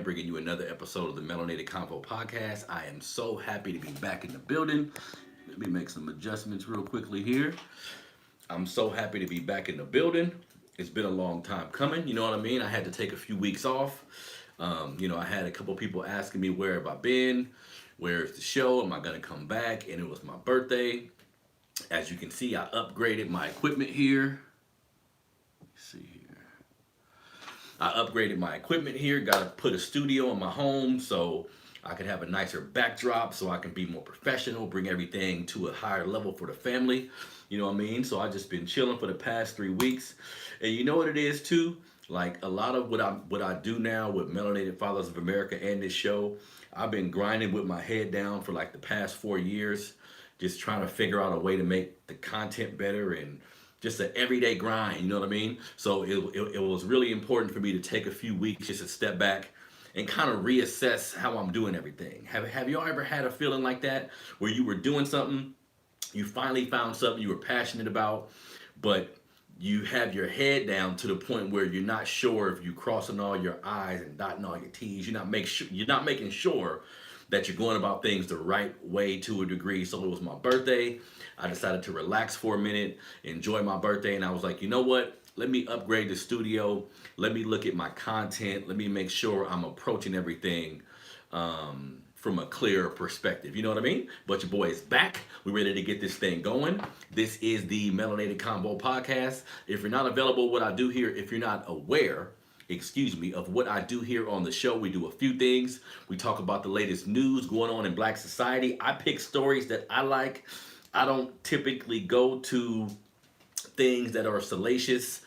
bringing you another episode of the Melanated Convo podcast. I am so happy to be back in the building. Let me make some adjustments real quickly here. I'm so happy to be back in the building. It's been a long time coming, you know what I mean? I had to take a few weeks off. I had a couple people asking me where have I been? Where's the show? Am I gonna come back? And it was my birthday. As you can see, I upgraded my equipment here. Let's see here. I upgraded my equipment here. Got to put a studio in my home so I can have a nicer backdrop, so I can be more professional, bring everything to a higher level for the family. You know what I mean? So I just been chilling for the past 3 weeks. And you know what it is too? Like a lot of what I do now with Melanated Fathers of America and this show, I've been grinding with my head down for like the past 4 years, just trying to figure out a way to make the content better and just an everyday grind, you know what I mean? So it was really important for me to take a few weeks just to step back and kind of reassess how I'm doing everything. Have you all ever had a feeling like that where you were doing something, you finally found something you were passionate about, but you have your head down to the point where you're not sure if you're crossing all your I's and dotting all your T's. You're not making sure that you're going about things the right way to a degree. So it was my birthday. I decided to relax for a minute, enjoy my birthday, and I was like, you know what? Let me upgrade the studio. Let me look at my content. Let me make sure I'm approaching everything from a clearer perspective. You know what I mean? But your boy is back. We're ready to get this thing going. This is the Melanated Convo podcast. If you're not available, what I do here, if you're not aware, of what I do here on the show, we do a few things. We talk about the latest news going on in Black society. I pick stories that I like. I don't typically go to things that are salacious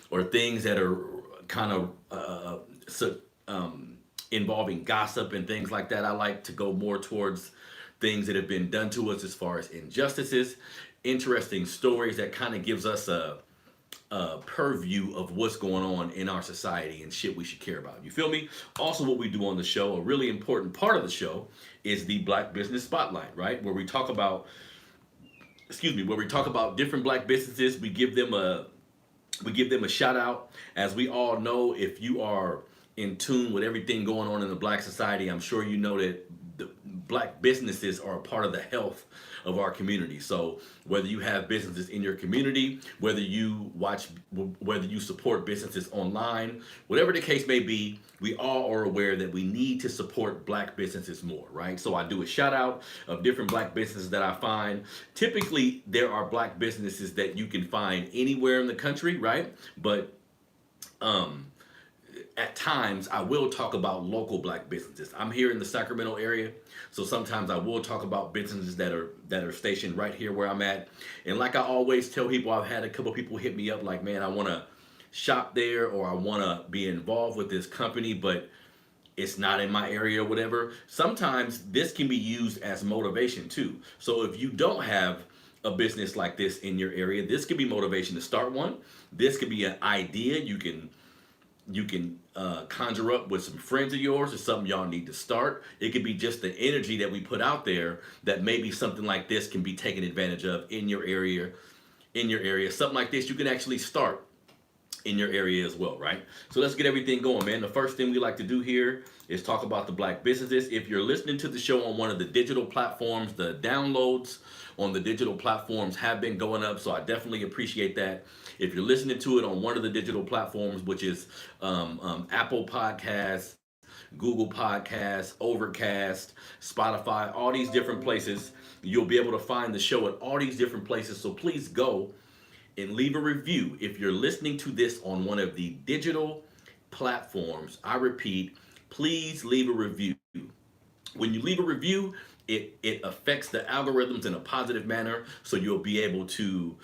or things that are kind of involving gossip and things like that. I like to go more towards things that have been done to us as far as injustices, interesting stories that kind of gives us a purview of what's going on in our society and shit we should care about. You feel me? Also, what we do on the show, a really important part of the show, is the Black Business Spotlight, right? Where we talk about different Black businesses. We give them a shout out. As we all know, if you are in tune with everything going on in the Black society, I'm sure you know that the Black businesses are a part of the health of our community. So whether you have businesses in your community, whether you support businesses online, whatever the case may be, we all are aware that we need to support Black businesses more, right? So I do a shout out of different Black businesses that I find. Typically, there are Black businesses that you can find anywhere in the country, right? But at times I will talk about local Black businesses. I'm here in the Sacramento area, so sometimes I will talk about businesses that are stationed right here where I'm at. And like I always tell people, I've had a couple people hit me up like, man, I want to shop there or I want to be involved with this company, but it's not in my area or whatever. Sometimes this can be used as motivation too. So if you don't have a business like this in your area, this could be motivation to start one. This could be an idea you can conjure up with some friends of yours or something y'all need to start. It could be just the energy that we put out there that maybe something like this can be taken advantage of in your area. Something like this you can actually start in your area as well, right? So let's get everything going, man. The first thing we like to do here is talk about the Black businesses. If you're listening to the show on one of the digital platforms, the downloads on the digital platforms have been going up, so I definitely appreciate that. If you're listening to it on one of the digital platforms, which is Apple Podcasts, Google Podcasts, Overcast, Spotify, all these different places, you'll be able to find the show at all these different places. So please go and leave a review. If you're listening to this on one of the digital platforms, I repeat, please leave a review. When you leave a review, it affects the algorithms in a positive manner, so you'll be able to,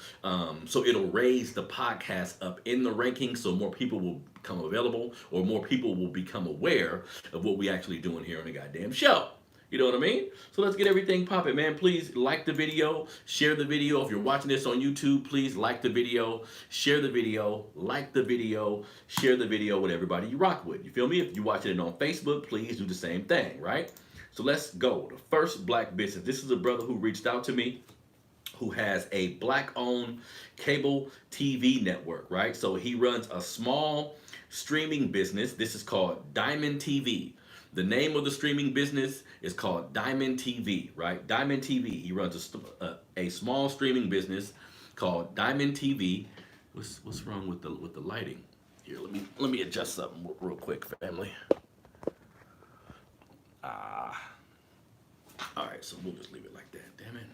so it'll raise the podcast up in the rankings, so more people will become available, or more people will become aware of what we actually doing here on the goddamn show. You know what I mean? So let's get everything popping, man. Please like the video, share the video. If you're watching this on YouTube, please like the video, share the video, like the video, share the video with everybody you rock with. You feel me? If you're watching it on Facebook, please do the same thing, right? So let's go. The first Black business. This is a brother who reached out to me who has a Black-owned cable TV network, right? So he runs a small streaming business. This is called Diamond TV. The name of the streaming business is called Diamond TV, right? Diamond TV. He runs a small streaming business called Diamond TV. What's wrong with the lighting? Here, let me adjust something real quick, family. All right, so we'll just leave it like that. Damn it.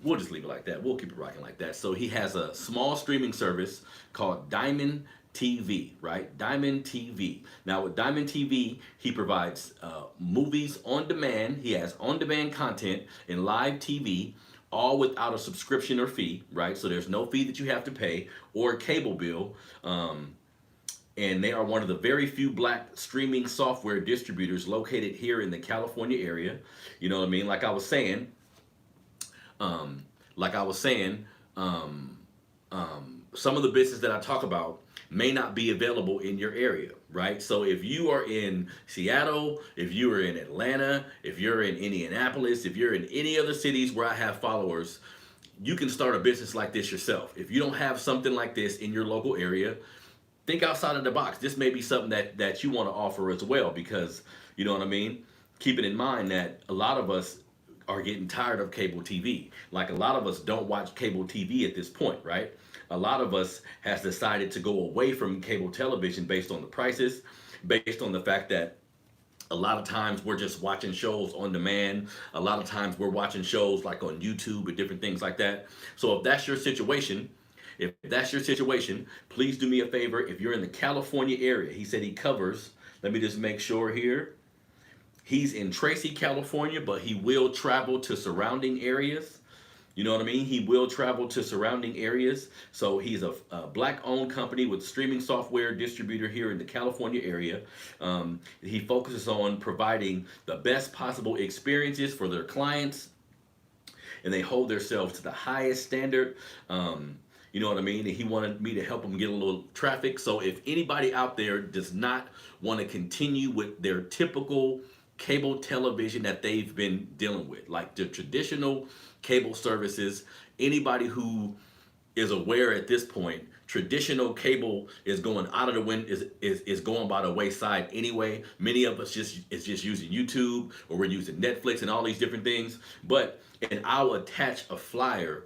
We'll just leave it like that. We'll keep it rocking like that. So he has a small streaming service called Diamond TV, right? Diamond TV. Now with Diamond TV, he provides movies on demand. He has on-demand content and live TV, all without a subscription or fee, right? So there's no fee that you have to pay or a cable bill. And they are one of the very few black streaming software distributors located here in the California area. You know what I mean? Like I was saying, some of the business that I talk about may not be available in your area, right? So if you are in Seattle, if you are in Atlanta, if you're in Indianapolis, if you're in any other cities where I have followers, you can start a business like this yourself. If you don't have something like this in your local area, think outside of the box. This may be something that you want to offer as well, because, you know what I mean? Keeping in mind that a lot of us are getting tired of cable TV. Like a lot of us don't watch cable TV at this point, right? A lot of us has decided to go away from cable television based on the prices, based on the fact that a lot of times we're just watching shows on demand. A lot of times we're watching shows like on YouTube and different things like that. So if that's your situation, please do me a favor. If you're in the California area, he said he covers, let me just make sure here. He's in Tracy, California, but he will travel to surrounding areas. You know what I mean? He will travel to surrounding areas. So he's a black-owned company with streaming software distributor here in the California area. He focuses on providing the best possible experiences for their clients, and they hold themselves to the highest standard. You know what I mean? And he wanted me to help him get a little traffic. So if anybody out there does not want to continue with their typical cable television that they've been dealing with, like the traditional cable services, anybody who is aware at this point, traditional cable is going out of the wind, is going by the wayside anyway. Many of us is just using YouTube, or we're using Netflix and all these different things. And I'll attach a flyer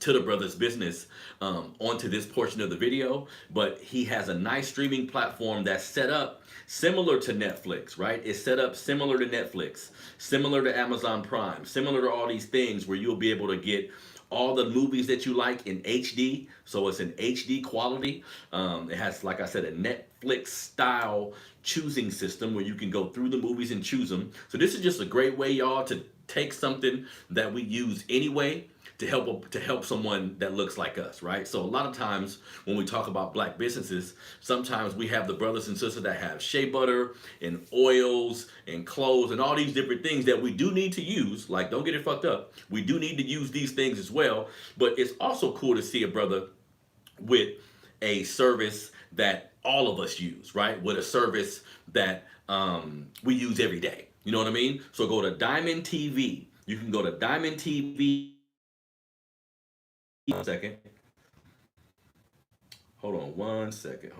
to the brother's business onto this portion of the video. But he has a nice streaming platform that's set up similar to Netflix, right? It's set up similar to Netflix, similar to Amazon Prime, similar to all these things where you'll be able to get all the movies that you like in HD. So it's an HD quality. It has, like I said, a Netflix style choosing system where you can go through the movies and choose them. So this is just a great way, y'all, to take something that we use anyway to help someone that looks like us, right? So a lot of times when we talk about black businesses, sometimes we have the brothers and sisters that have shea butter and oils and clothes and all these different things that we do need to use. Like, don't get it fucked up. We do need to use these things as well. But it's also cool to see a brother with a service that all of us use, right? With a service that we use every day. You know what I mean? So go to Diamond TV. You can go to Diamond TV. 1 second. Hold on one second.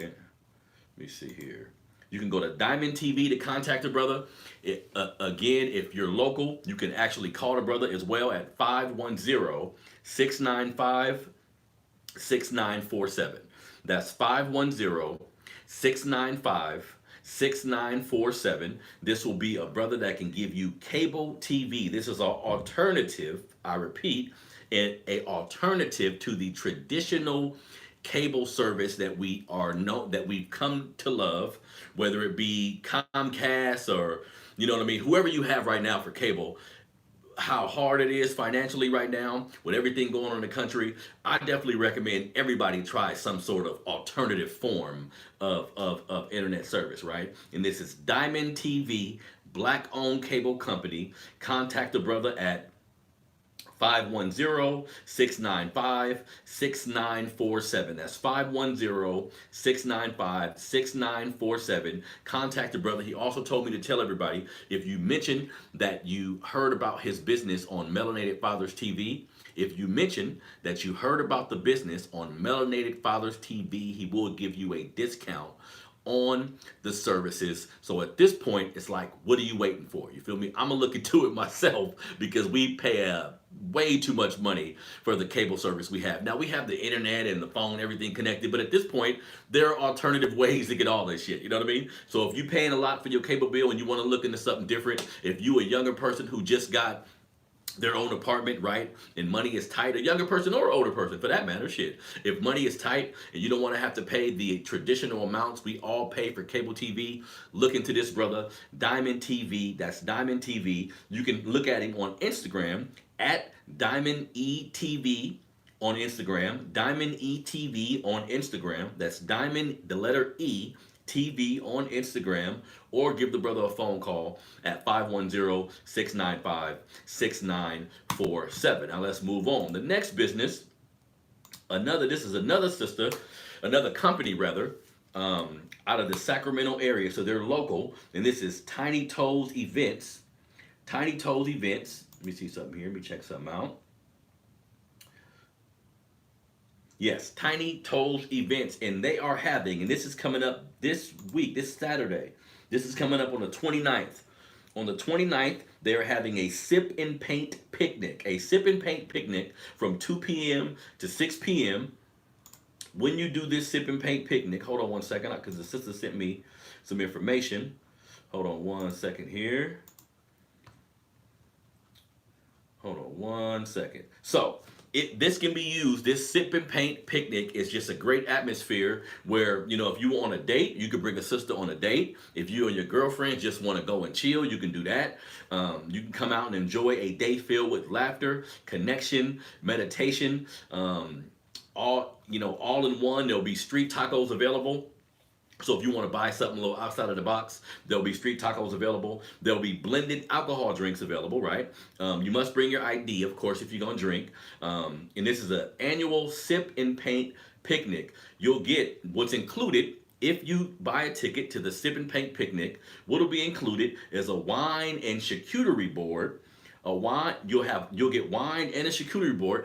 Let me see here. You can go to Diamond TV to contact the brother. Again, if you're local, you can actually call the brother as well at 510-695-6947. That's 510-695-6947. This will be a brother that can give you cable TV. This is an alternative, I repeat, an alternative to the traditional cable service that we've come to love, whether it be Comcast or, you know what I mean, whoever you have right now for cable. How hard it is financially right now with everything going on in the country, I definitely recommend everybody try some sort of alternative form of internet service, right? And this is Diamond TV, black-owned cable company. Contact the brother at 510-695-6947. That's 510-695-6947. Contact the brother. He also told me to tell everybody, if you mention that you heard about his business on Melanated Fathers TV, If you mention that you heard about the business on Melanated Fathers TV, he will give you a discount on the services. So at this point, it's like, what are you waiting for? You feel me? I'm gonna look into it myself because we pay way too much money for the cable service we have. Now we have the internet and the phone, everything connected, but at this point, there are alternative ways to get all this shit. You know what I mean? So if you're paying a lot for your cable bill and you want to look into something different, if you a younger person who just got their own apartment, right? And money is tight, a younger person or older person for that matter, shit. If money is tight and you don't want to have to pay the traditional amounts we all pay for cable TV, look into this brother, Diamond TV. That's Diamond TV. You can look at him on Instagram at Diamond ETV on Instagram. Diamond ETV on Instagram. That's Diamond, the letter E, TV on Instagram, or give the brother a phone call at 510-695-6947. Now let's move on. The next business, this is another sister, another company rather, out of the Sacramento area, so they're local, and this is Tiny Toes Events. Tiny Toes Events. Let me see something here. Let me check something out. Yes, Tiny Toes Events, and they are having, and this is coming up this week, this Saturday. This is coming up on the 29th. On the 29th, they are having a sip and paint picnic. A sip and paint picnic from 2 p.m. to 6 p.m. When you do this sip and paint picnic, hold on one second, because the sister sent me some information. Hold on one second here. Hold on one second. So, this can be used, this sip and paint picnic is just a great atmosphere where, you know, if you want a date, you can bring a sister on a date. If you and your girlfriend just want to go and chill, you can do that. You can come out and enjoy a day filled with laughter, connection, meditation, all in one. There'll be street tacos available. So if you want to buy something a little outside of the box, there'll be street tacos available. There'll be blended alcohol drinks available, right? You must bring your ID, of course, if you're going to drink. And this is an annual sip and paint picnic. You'll get what's included if you buy a ticket to the sip and paint picnic. What'll be included is a wine and charcuterie board. You'll get wine and a charcuterie board.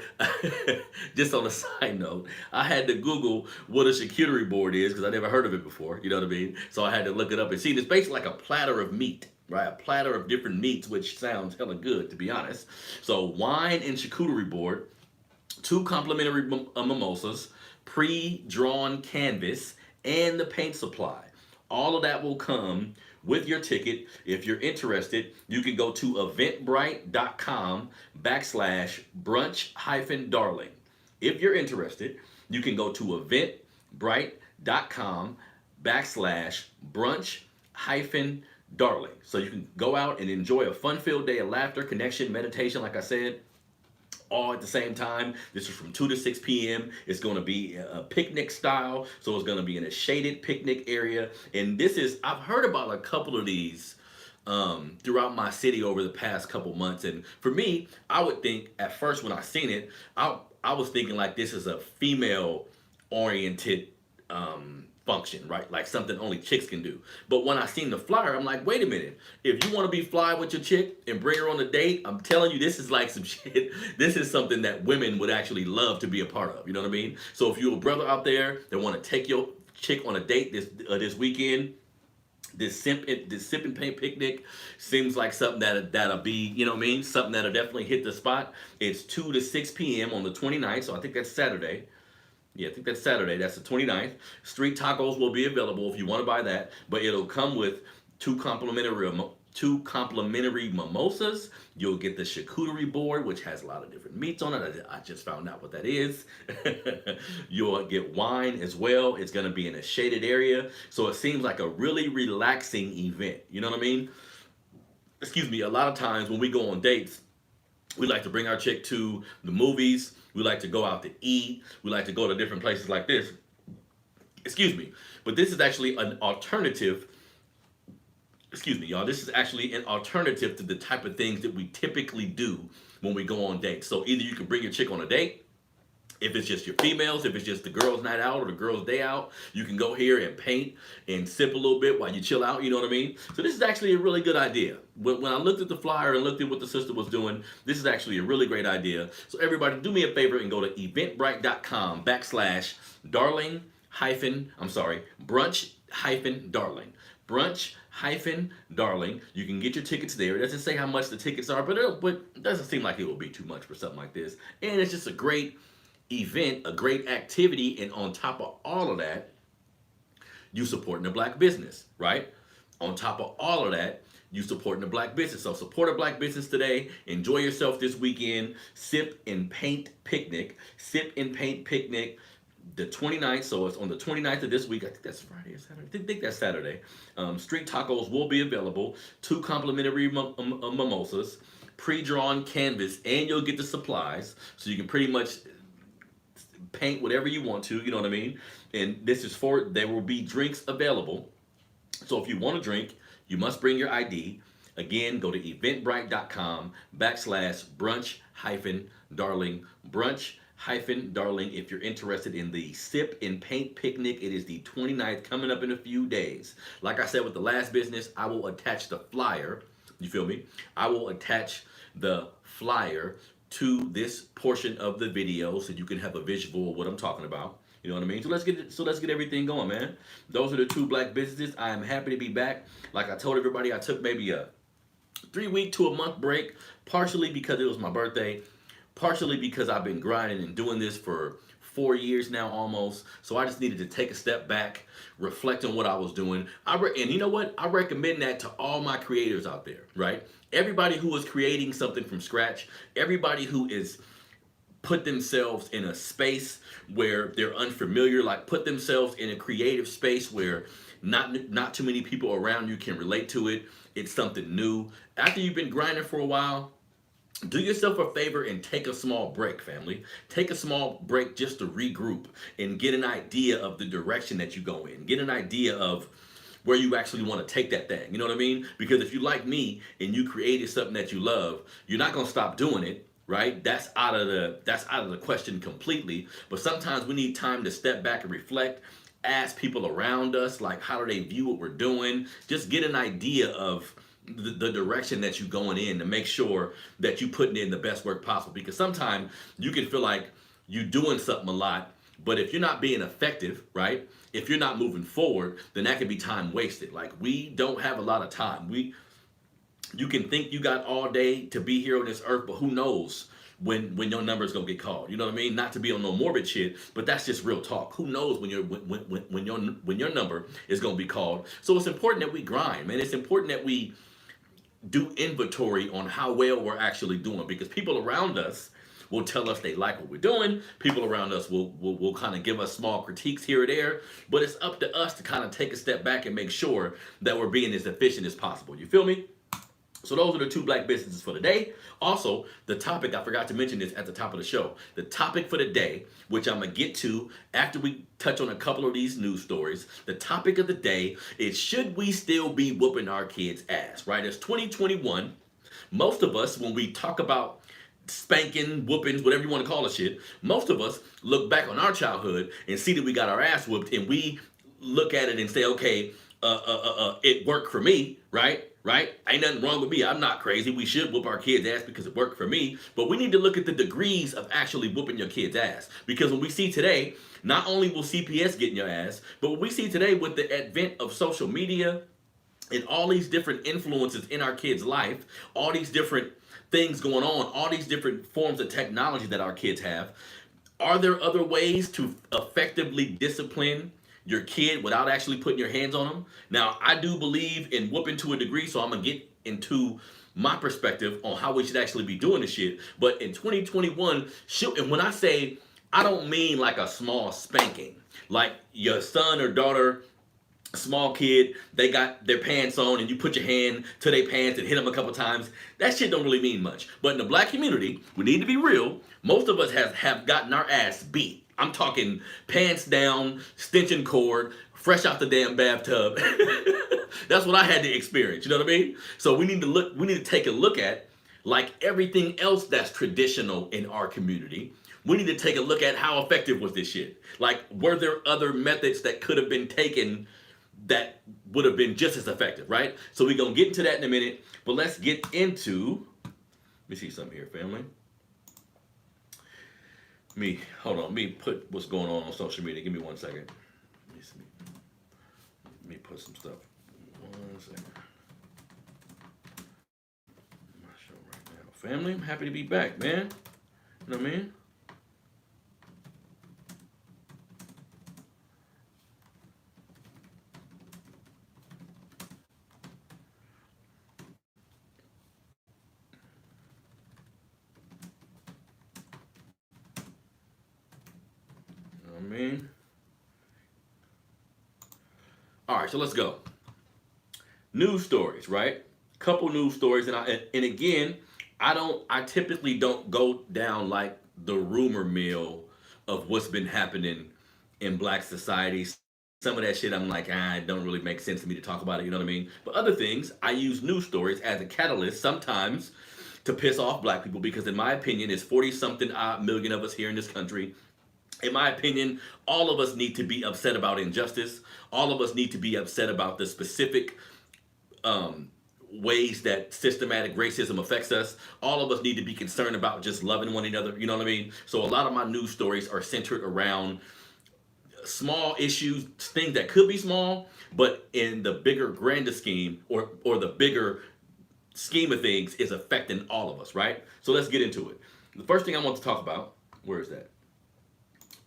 Just on a side note, I had to Google what a charcuterie board is because I never heard of it before. You know what I mean? So I had to look it up and see. It's basically like a platter of meat, right? A platter of different meats, which sounds hella good to be honest. So wine and charcuterie board, 2 complimentary mimosas, pre-drawn canvas, and the paint supply. All of that will come with your ticket. If you're interested, you can go to eventbrite.com/brunch-darling. If you're interested, you can go to eventbrite.com/brunch-darling. So you can go out and enjoy a fun-filled day of laughter, connection, meditation, like I said, all at the same time. This is from 2 to 6 p.m. It's going to be a picnic style, so it's going to be in a shaded picnic area. And I've heard about a couple of these throughout my city over the past couple months. And for me, I would think at first when I seen it, I was thinking like this is a female-oriented function, right? Like something only chicks can do. But when I seen the flyer, I'm like, wait a minute. If you want to be fly with your chick and bring her on a date, I'm telling you, this is like some shit. This is something that women would actually love to be a part of. You know what I mean? So if you're a brother out there that want to take your chick on a date this weekend, this sip and paint picnic seems like something that'll be, you know what I mean? Something that'll definitely hit the spot. It's 2 to 6 p.m. on the 29th, so I think that's Saturday. Yeah, I think that's Saturday. That's the 29th. Street tacos will be available if you want to buy that, but it'll come with 2 complimentary mimosas. You'll get the charcuterie board, which has a lot of different meats on it. I just found out what that is. You'll get wine as well. It's going to be in a shaded area, so it seems like a really relaxing event. You know what I mean? Excuse me. A lot of times when we go on dates, we like to bring our chick to the movies. We like to go out to eat. We like to go to different places like this. Excuse me. But this is actually an alternative. Excuse me, y'all. This is actually an alternative to the type of things that we typically do when we go on dates. So either you can bring your chick on a date, If it's just your females, if it's just the girls' night out or the girls' day out, you can go here and paint and sip a little bit while you chill out, you know what I mean? So this is actually a really good idea. When I looked at the flyer and looked at what the sister was doing, this is actually a really great idea. So everybody do me a favor and go to eventbrite.com/darling brunch darling. Brunch darling. You can get your tickets there. It doesn't say how much the tickets are, but it doesn't seem like it will be too much for something like this. And it's just a great event, a great activity, and on top of all of that, you supporting the black business, right? On top of all of that, you supporting the black business. So support a black business today. Enjoy yourself this weekend. Sip and Paint Picnic. Sip and Paint Picnic. The 29th, so it's on the 29th of this week. I think that's Friday or Saturday. I think that's Saturday. Street tacos will be available. 2 complimentary mimosas, pre-drawn canvas, and you'll get the supplies. So you can pretty much paint whatever you want to, you know what I mean? And this is there will be drinks available. So if you want to drink, you must bring your ID. Again, go to eventbrite.com/brunch-darling. Brunch-darling if you're interested in the Sip and Paint Picnic. It is the 29th, coming up in a few days. Like I said with the last business, I will attach the flyer. You feel me? I will attach the flyer to this portion of the video so you can have a visual of what I'm talking about. You know what I mean? So let's get everything going, man. Those are the 2 black businesses. I am happy to be back. Like I told everybody, I took maybe a 3-week to a month break, partially because it was my birthday, partially because I've been grinding and doing this for 4 years now almost. So I just needed to take a step back, reflect on what I was doing. And you know what? I recommend that to all my creators out there, right? Everybody who is creating something from scratch, everybody who is put themselves in a space where they're unfamiliar, like put themselves in a creative space where not too many people around you can relate to it. It's something new. After you've been grinding for a while, do yourself a favor and take a small break, family. Take a small break just to regroup and get an idea of the direction that you go in. Get an idea of where you actually want to take that thing. You know what I mean? Because if you like me and you created something that you love, you're not going to stop doing it, right? That's out of the question completely. But sometimes we need time to step back and reflect. Ask people around us, like, how do they view what we're doing? Just get an idea of the direction that you're going in to make sure that you're putting in the best work possible. Because sometimes you can feel like you're doing something a lot, but if you're not being effective, right? If you're not moving forward, then that can be time wasted. Like, we don't have a lot of time. You can think you got all day to be here on this earth, but who knows when your number is gonna get called? You know what I mean? Not to be on no morbid shit, but that's just real talk. Who knows when your number is gonna be called? So it's important that we grind, man. It's important that we do inventory on how well we're actually doing, because people around us will tell us they like what we're doing. People around us will kind of give us small critiques here or there, but it's up to us to kind of take a step back and make sure that we're being as efficient as possible. You feel me? So those are the 2 black businesses for the day. Also, the topic, I forgot to mention this at the top of the show. The topic for the day, which I'm going to get to after we touch on a couple of these news stories. The topic of the day is, should we still be whooping our kids' ass, right? It's 2021. Most of us, when we talk about spanking, whoopings, whatever you want to call it shit, most of us look back on our childhood and see that we got our ass whooped, and we look at it and say, okay, it worked for me, right? Ain't nothing wrong with me. I'm not crazy. We should whoop our kids' ass because it worked for me. But we need to look at the degrees of actually whooping your kids' ass. Because when we see today, not only will CPS get in your ass, but what we see today with the advent of social media and all these different influences in our kids' life, all these different things going on, all these different forms of technology that our kids have, are there other ways to effectively discipline your kid without actually putting your hands on them? Now, I do believe in whooping to a degree, so I'm going to get into my perspective on how we should actually be doing this shit. But in 2021, and when I say, I don't mean like a small spanking. Like your son or daughter, small kid, they got their pants on and you put your hand to their pants and hit them a couple times. That shit don't really mean much. But in the black community, we need to be real. Most of us have gotten our ass beat. I'm talking pants down, stenching cord, fresh out the damn bathtub. That's what I had to experience, you know what I mean? So we need to take a look at, like everything else that's traditional in our community, we need to take a look at how effective was this shit. Like, were there other methods that could have been taken that would have been just as effective, right? So we're going to get into that in a minute, but let's get into, let me see something here, family. Hold on, let me put what's going on social media. Give me 1 second. Let me put some stuff. 1 second. My show right now. Family, I'm happy to be back, man. You know what I mean? All right, so let's go. News stories, right? Couple news stories, and again, I typically don't go down like the rumor mill of what's been happening in black societies. Some of that shit I'm like, it don't really make sense to me to talk about it, you know what I mean? But other things, I use news stories as a catalyst sometimes to piss off black people because in my opinion, there's 40 something odd million of us here in this country. In my opinion, all of us need to be upset about injustice. All of us need to be upset about the specific ways that systematic racism affects us. All of us need to be concerned about just loving one another. You know what I mean? So a lot of my news stories are centered around small issues, things that could be small, but in the bigger, grander scheme or the bigger scheme of things is affecting all of us, right? So let's get into it. The first thing I want to talk about, where is that?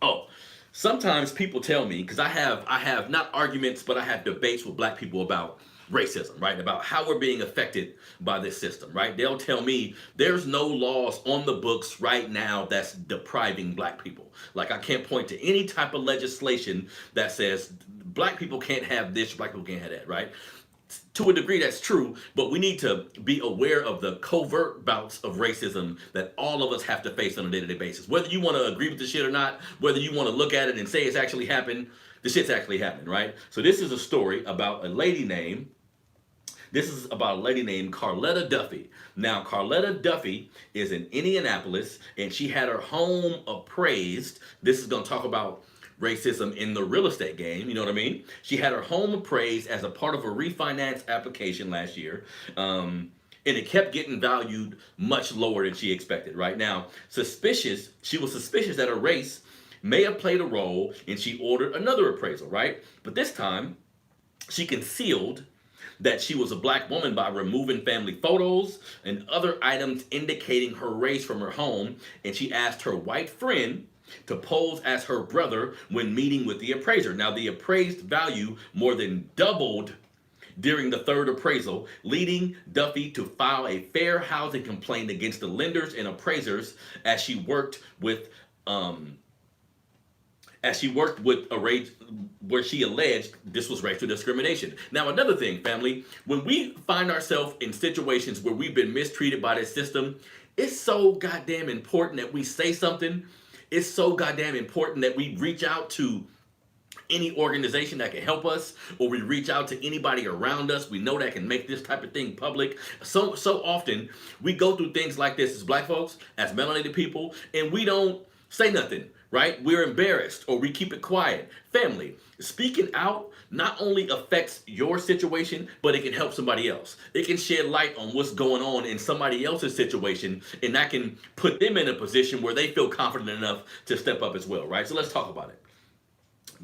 Oh, sometimes people tell me, because I have not arguments, but I have debates with black people about racism, right? About how we're being affected by this system, right? They'll tell me there's no laws on the books right now that's depriving black people. Like I can't point to any type of legislation that says black people can't have this, black people can't have that, right? To a degree that's true, but we need to be aware of the covert bouts of racism that all of us have to face on a day-to-day basis. Whether you want to agree with the shit or not, whether you want to look at it and say it's actually happened, the shit's actually happening, right? So this is a story about a lady named Carletta Duffy. Now, Carletta Duffy is in Indianapolis, and she had her home appraised. This is going to talk about racism in the real estate game, you know what I mean? She had her home appraised as a part of a refinance application last year, and it kept getting valued much lower than she expected. Right now, she was suspicious that her race may have played a role, and she ordered another appraisal, right? But this time, she concealed that she was a black woman by removing family photos and other items indicating her race from her home, and she asked her white friend to pose as her brother when meeting with the appraiser. Now, the appraised value more than doubled during the third appraisal, leading Duffy to file a fair housing complaint against the lenders and appraisers as she worked with a race where she alleged this was racial discrimination. Now, another thing, family, when we find ourselves in situations where we've been mistreated by this system, it's so goddamn important that we say something. It's so goddamn important that we reach out to any organization that can help us, or we reach out to anybody around us we know that can make this type of thing public. So often we go through things like this as black folks, as melanated people, and we don't say nothing, right? We're embarrassed or we keep it quiet. Family, speaking out not only affects your situation, but it can help somebody else. It can shed light on what's going on in somebody else's situation, and that can put them in a position where they feel confident enough to step up as well, right? So let's talk about it.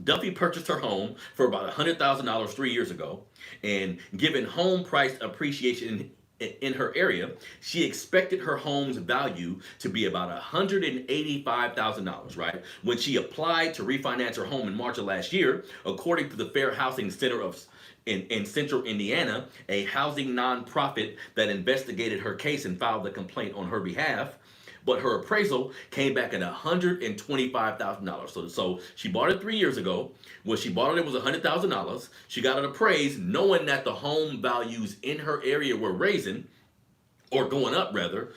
Duffy purchased her home for about $100,000 3 years ago, and given home price appreciation in her area, she expected her home's value to be about $185,000, right? When she applied to refinance her home in March of last year, according to the Fair Housing Center in Central Indiana, a housing nonprofit that investigated her case and filed the complaint on her behalf. But her appraisal came back at $125,000. So she bought it 3 years ago. When she bought it was $100,000. She got it appraised knowing that the home values in her area were raising, or going up rather.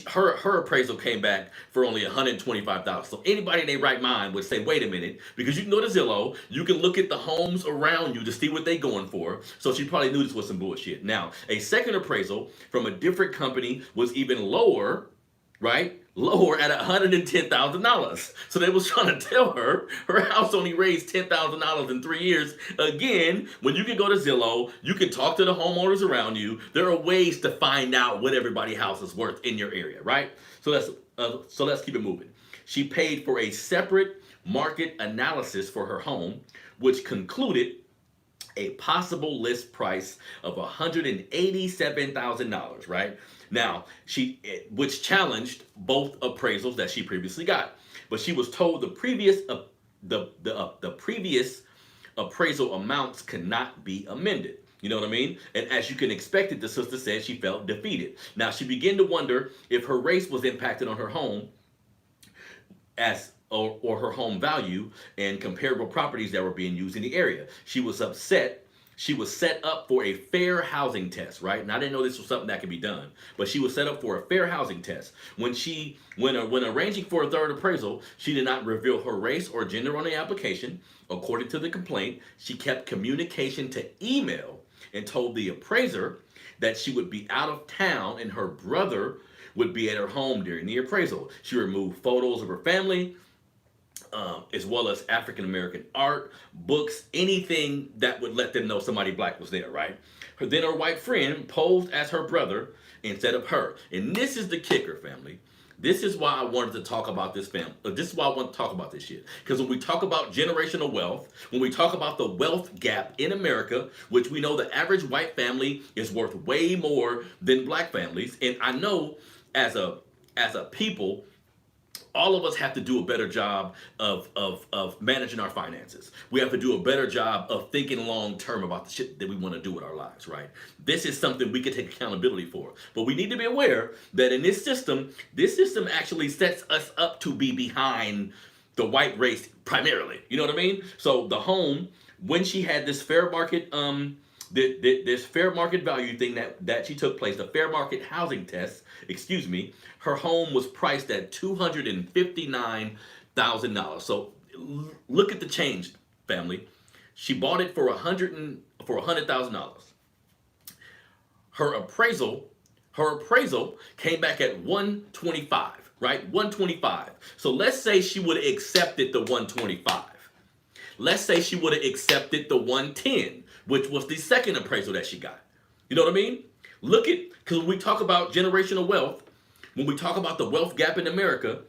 Her appraisal came back for only $125,000. So anybody in their right mind would say, wait a minute, because you can go to Zillow, you can look at the homes around you to see what they're going for. So she probably knew this was some bullshit. Now, a second appraisal from a different company was even lower, right? lower at $110,000. So they was trying to tell her her house only raised $10,000 in 3 years. Again, when you can go to Zillow, you can talk to the homeowners around you. There are ways to find out what everybody's house is worth in your area, right? So let's keep it moving. She paid for a separate market analysis for her home, which concluded a possible list price of $187,000, right? Now, which challenged both appraisals that she previously got. But she was told the previous appraisal amounts cannot be amended. You know what I mean? And as you can expect it, the sister said she felt defeated. Now, she began to wonder if her race was impacted on her home or her home value and comparable properties that were being used in the area. She was upset. She was set up for a fair housing test, right? And I didn't know this was something that could be done, but she was set up for a fair housing test. When arranging for a third appraisal, she did not reveal her race or gender on the application. According to the complaint, she kept communication to email and told the appraiser that she would be out of town and her brother would be at her home during the appraisal. She removed photos of her family, as well as African American art, books, anything that would let them know somebody black was there, right? Then her white friend posed as her brother instead of her. And this is the kicker, family. This is why I wanted to talk about this family. This is why I want to talk about this shit. Because when we talk about generational wealth, when we talk about the wealth gap in America, which we know the average white family is worth way more than black families. And I know as a people, all of us have to do a better job of managing our finances. We have to do a better job of thinking long term about the shit that we want to do with our lives, right? This is something we can take accountability for. But we need to be aware that in this system actually sets us up to be behind the white race primarily. You know what I mean? So the home, when she had this fair market this fair market value thing that she took place, the fair market housing test, her home was priced at $259,000. So look at the change, family. She bought it for $100,000. Her appraisal came back at 125, right? 125. So let's say she would have accepted the 125. Let's say she would have accepted the 110, which was the second appraisal that she got. You know what I mean? Because when we talk about generational wealth, when we talk about the wealth gap in America,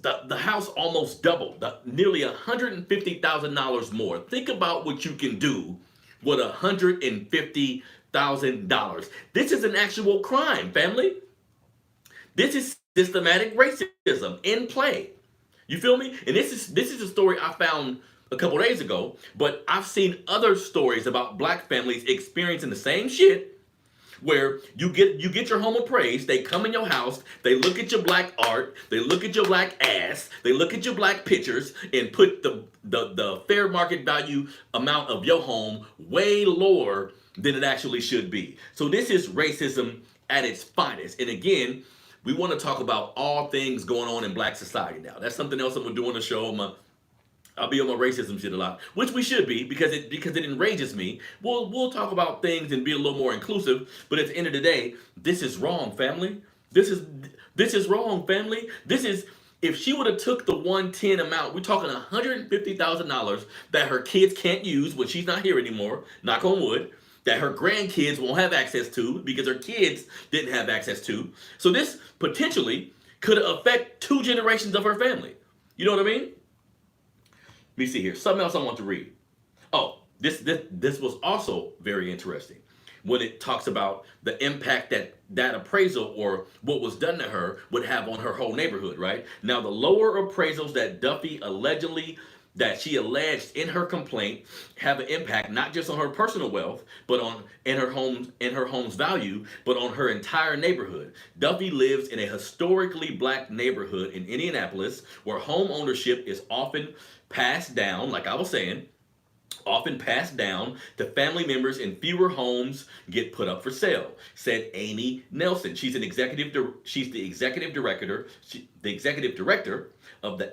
the house almost doubled, nearly $150,000 more. Think about what you can do with $150,000. This is an actual crime, family. This is systematic racism in play. You feel me? And this is a story I found a couple days ago, but I've seen other stories about black families experiencing the same shit, where you get your home appraised, they come in your house, they look at your black art, they look at your black ass, they look at your black pictures, and put the fair market value amount of your home way lower than it actually should be. So this is racism at its finest. And again, we want to talk about all things going on in black society now. That's something else I'm gonna do on the show. I'll be on my racism shit a lot, which we should be, because it enrages me. We'll talk about things and be a little more inclusive, but at the end of the day, this is wrong, family. This is wrong, family. If she would have took the 110 amount, we're talking $150,000 that her kids can't use when she's not here anymore, knock on wood, that her grandkids won't have access to because her kids didn't have access to. So this potentially could affect 2 generations of her family. You know what I mean? Let me see here. Something else I want to read. Oh, this was also very interesting when it talks about the impact that appraisal or what was done to her would have on her whole neighborhood, right? Now, the lower appraisals that she alleged in her complaint have an impact not just on her personal wealth, but in her home's value, but on her entire neighborhood. Duffy lives in a historically black neighborhood in Indianapolis where home ownership is often passed down, like I was saying, to family members, and fewer homes get put up for sale, said Amy Nelson. She's the executive director of the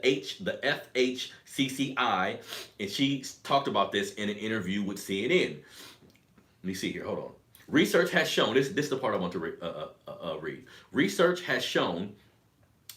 FHCCI, and she talked about this in an interview with CNN. Let me see here. Hold on. Research has shown this is the part I want to read. Research has shown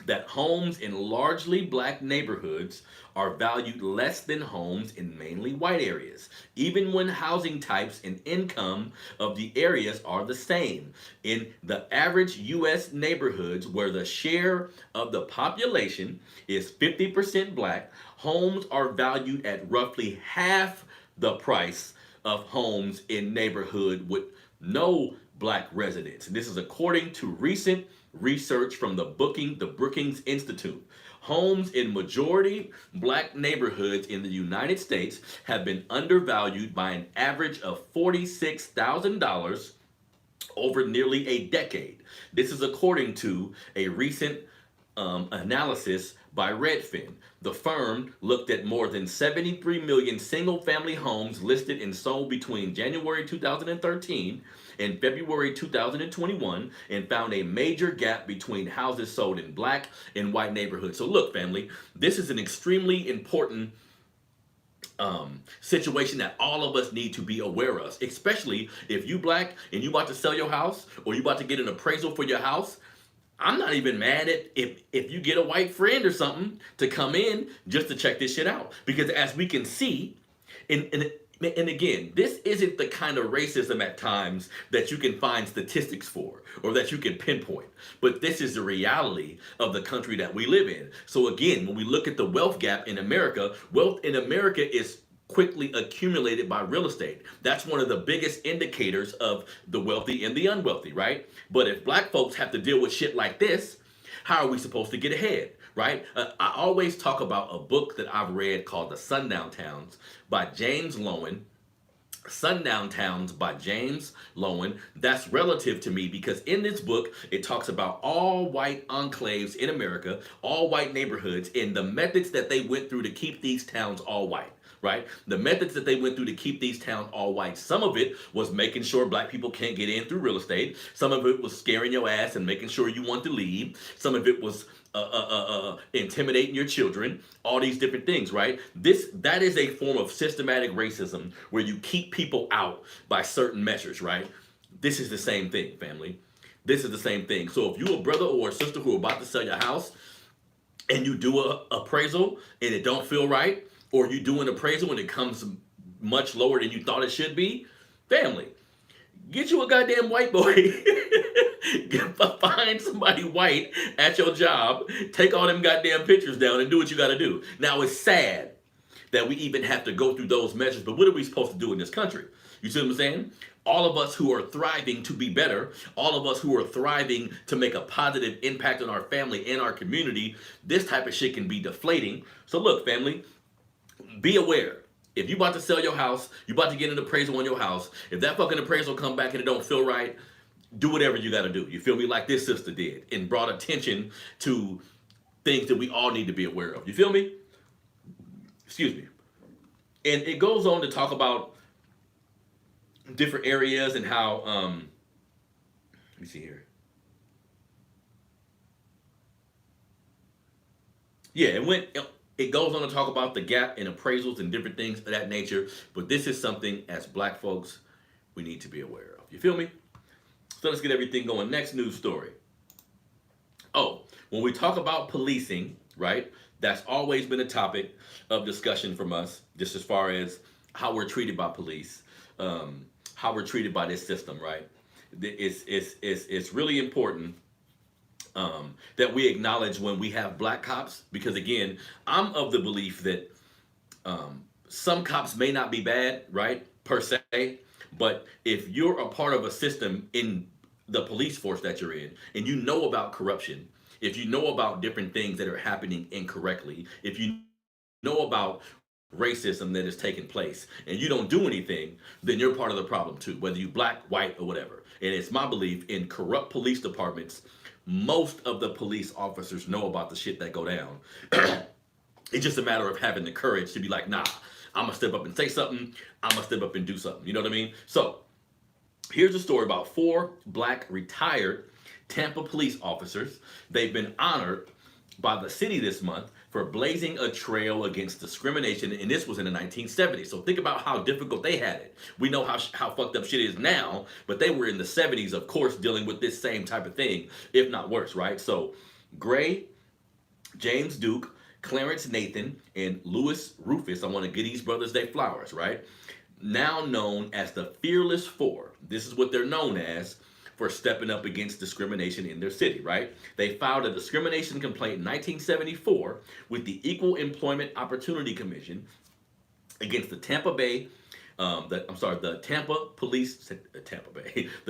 that homes in largely black neighborhoods are valued less than homes in mainly white areas, even when housing types and income of the areas are the same. In the average U.S. neighborhoods where the share of the population is 50% black, homes are valued at roughly half the price of homes in neighborhood with no black residents. And this is according to recent research from the Brookings Institute. Homes in majority black neighborhoods in the United States have been undervalued by an average of $46,000 over nearly a decade. This is according to a recent analysis by Redfin. The firm looked at more than 73 million single family homes listed and sold between January 2013 and February 2021 and found a major gap between houses sold in black and white neighborhoods. So, look, family, this is an extremely important situation that all of us need to be aware of, especially if you black and you about to sell your house or you about to get an appraisal for your house. I'm not even mad at if you get a white friend or something to come in just to check this shit out. Because as we can see, and again, this isn't the kind of racism at times that you can find statistics for or that you can pinpoint. But this is the reality of the country that we live in. So again, when we look at the wealth gap in America, wealth in America is quickly accumulated by real estate. That's one of the biggest indicators of the wealthy and the unwealthy, right? But if black folks have to deal with shit like this, how are we supposed to get ahead, right? I always talk about a book that I've read called The Sundown Towns by James Loewen. Sundown Towns by James Loewen. That's relative to me because in this book, it talks about all white enclaves in America, all white neighborhoods, and the methods that they went through to keep these towns all white. Right? The methods that they went through to keep these towns all white. Some of it was making sure black people can't get in through real estate. Some of it was scaring your ass and making sure you want to leave. Some of it was intimidating your children. All these different things, right? That is a form of systematic racism where you keep people out by certain measures, right? This is the same thing, family. This is the same thing. So if you a brother or a sister who are about to sell your house and you do a appraisal and it don't feel right, or you do an appraisal and it comes much lower than you thought it should be, family, get you a goddamn white boy. Find somebody white at your job, take all them goddamn pictures down and do what you gotta do. Now, it's sad that we even have to go through those measures, but what are we supposed to do in this country? You see what I'm saying? All of us who are thriving to be better, all of us who are thriving to make a positive impact on our family and our community, this type of shit can be deflating. So look, family, be aware. If you about to sell your house, you about to get an appraisal on your house, if that fucking appraisal come back and it don't feel right, do whatever you got to do. You feel me? Like this sister did and brought attention to things that we all need to be aware of. You feel me? Excuse me. And it goes on to talk about different areas and how, let me see here. Yeah, it goes on to talk about the gap in appraisals and different things of that nature. But this is something as black folks we need to be aware of. You feel me? So let's get everything going. Next news story. Oh, when we talk about policing, right? That's always been a topic of discussion from us, just as far as how we're treated by police, how we're treated by this system, right? It's really important that we acknowledge when we have black cops, because again, I'm of the belief that some cops may not be bad, right, per se, but if you're a part of a system in the police force that you're in, and you know about corruption, if you know about different things that are happening incorrectly, if you know about racism that is taking place, and you don't do anything, then you're part of the problem too, whether you black, white, or whatever. And it's my belief in corrupt police departments, most of the police officers know about the shit that go down. It's just a matter of having the courage to be like, nah, I'm gonna step up and say something. I'm gonna step up and do something. You know what I mean? So here's a story about 4 black retired Tampa police officers. They've been honored by the city this month for blazing a trail against discrimination, and this was in the 1970s. So think about how difficult they had it. We know how fucked up shit is now, but they were in the 70s, of course, dealing with this same type of thing, if not worse, right? So Gray James Duke, Clarence Nathan, and Louis Rufus. I want to give these brothers their flowers, right? Now known as the Fearless Four. This is what they're known as for stepping up against discrimination in their city, right? They filed a discrimination complaint in 1974 with the Equal Employment Opportunity Commission against the Tampa Bay, the the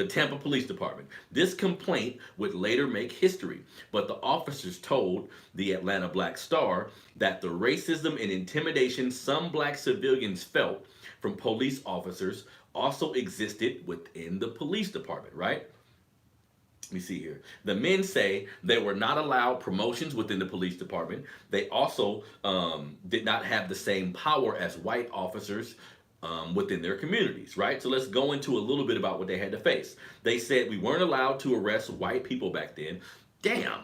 Tampa Police Department. This complaint would later make history, but the officers told the Atlanta Black Star that the racism and intimidation some black civilians felt from police officers also existed within the police department, right? Let me see here. The men say they were not allowed promotions within the police department. They also did not have the same power as white officers within their communities, right? So let's go into a little bit about what they had to face. They said we weren't allowed to arrest white people back then. Damn.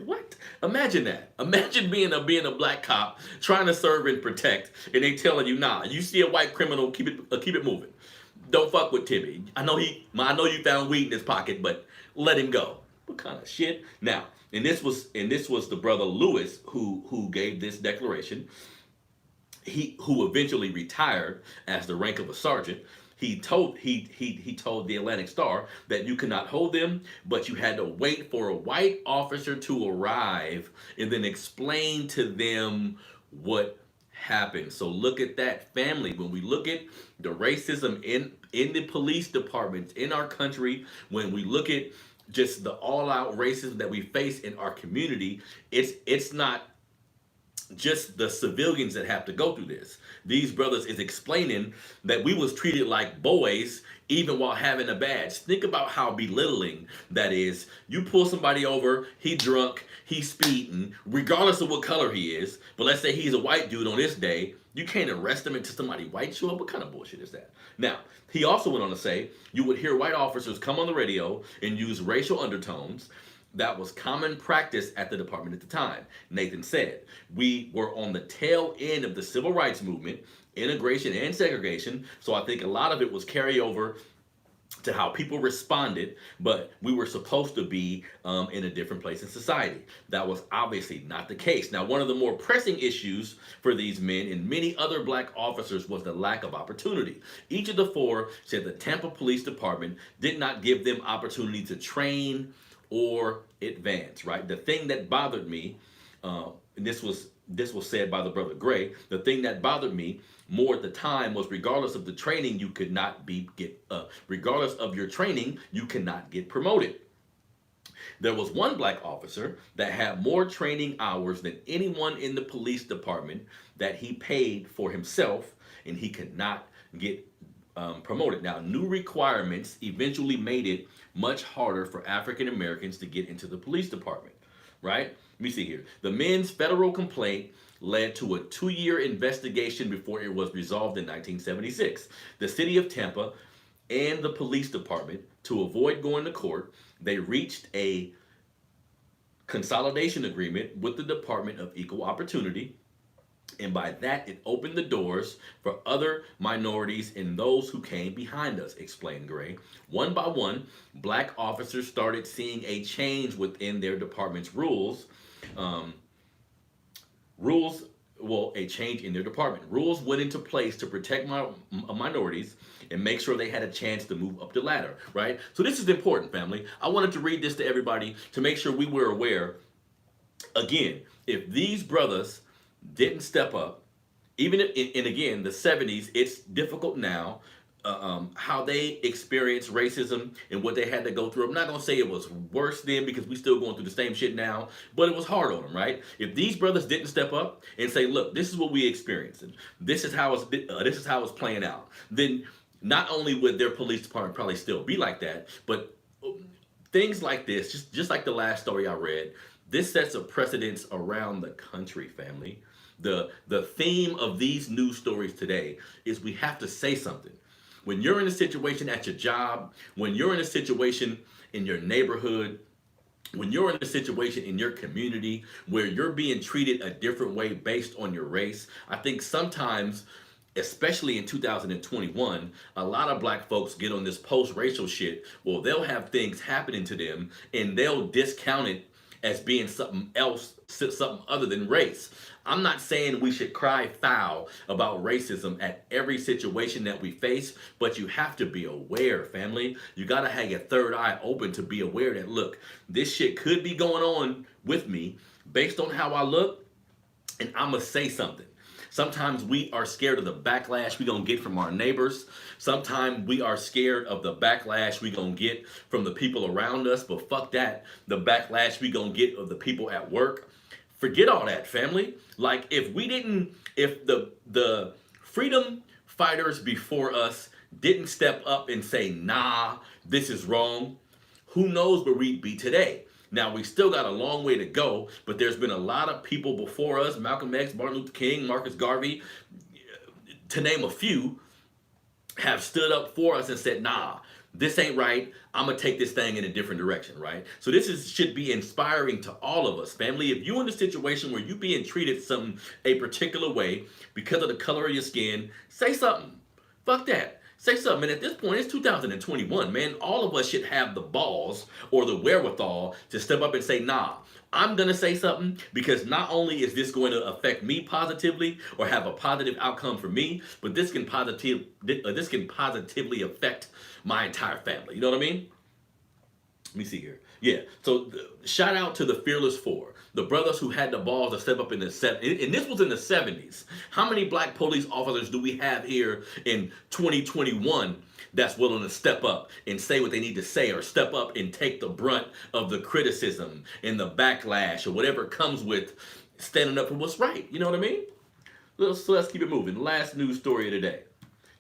What? Imagine that. Imagine being a black cop trying to serve and protect, and they telling you, nah, you see a white criminal, keep it moving. Don't fuck with Timmy. I know you found weed in his pocket, but let him go. What kind of shit? Now, and this was the brother Lewis who gave this declaration. Who eventually retired as the rank of a sergeant. He told the Atlantic Star that you could not hold them, but you had to wait for a white officer to arrive and then explain to them what happened. So look at that, family. When we look at the racism in the police departments in our country, when we look at just the all-out racism that we face in our community, it's not just the civilians that have to go through this. These brothers is explaining that we was treated like boys even while having a badge. Think about how belittling that is. You pull somebody over, he drunk, he's speeding, regardless of what color he is. But let's say he's a white dude on this day, you can't arrest him until somebody white show up. What kind of bullshit is that? Now, he also went on to say you would hear white officers come on the radio and use racial undertones. That was common practice at the department at the time. Nathan said, we were on the tail end of the civil rights movement, integration and segregation, so I think a lot of it was carryover to how people responded, but we were supposed to be in a different place in society. That was obviously not the case. Now, one of the more pressing issues for these men and many other black officers was the lack of opportunity. Each of the four said the Tampa Police Department did not give them opportunity to train or advance, right? The thing that bothered me, and this was said by the brother Gray, the thing that bothered me more at the time was regardless of the training, you could not regardless of your training, you cannot get promoted. There was one black officer that had more training hours than anyone in the police department that he paid for himself, and he could not get promoted. Now, new requirements eventually made it much harder for African Americans to get into the police department, right? Let me see here. The men's federal complaint led to a 2-year investigation before it was resolved in 1976. The city of Tampa and the police department, to avoid going to court, they reached a consolidation agreement with the Department of Equal Opportunity. And by that, it opened the doors for other minorities and those who came behind us, explained Gray. One by one, black officers started seeing a change within their department's rules. A change in their department. Rules went into place to protect minorities and make sure they had a chance to move up the ladder, right? So this is important, family. I wanted to read this to everybody to make sure we were aware. Again, if these brothers didn't step up, even in again the 70s, it's difficult now. How they experienced racism and what they had to go through. I'm not gonna say it was worse then because we still going through the same shit now, but it was hard on them, right? If these brothers didn't step up and say, "Look, this is what we experienced, and this is how it's playing out," then not only would their police department probably still be like that, but things like this, just like the last story I read, this sets a precedence around the country, family. The theme of these news stories today is we have to say something. When you're in a situation at your job, when you're in a situation in your neighborhood, when you're in a situation in your community where you're being treated a different way based on your race, I think sometimes, especially in 2021, a lot of black folks get on this post-racial shit. Well, they'll have things happening to them and they'll discount it as being something else, something other than race. I'm not saying we should cry foul about racism at every situation that we face, but you have to be aware, family. You got to have your third eye open to be aware that, look, this shit could be going on with me based on how I look, and I'm going to say something. Sometimes we are scared of the backlash we're going to get from our neighbors. Sometimes we are scared of the backlash we're going to get from the people around us. But fuck that. The backlash we're going to get of the people at work. Forget all that, family. Like, if the freedom fighters before us didn't step up and say, nah, this is wrong, who knows where we'd be today. Now, we still got a long way to go, but there's been a lot of people before us, Malcolm X, Martin Luther King, Marcus Garvey, to name a few, have stood up for us and said, nah, this ain't right. I'm going to take this thing in a different direction, right? So this should be inspiring to all of us, family. If you're in a situation where you're being treated a particular way because of the color of your skin, say something. Fuck that. Say something. And at this point, it's 2021, man. All of us should have the balls or the wherewithal to step up and say, nah, I'm going to say something, because not only is this going to affect me positively or have a positive outcome for me, but this can positively affect my entire family. You know what I mean? Let me see here. Yeah. So shout out to the Fearless Four, the brothers who had the balls to step up in the and this was in the 70s. How many black police officers do we have here in 2021 that's willing to step up and say what they need to say, or step up and take the brunt of the criticism and the backlash or whatever comes with standing up for what's right? You know what I mean? So let's keep it moving. Last news story of the day.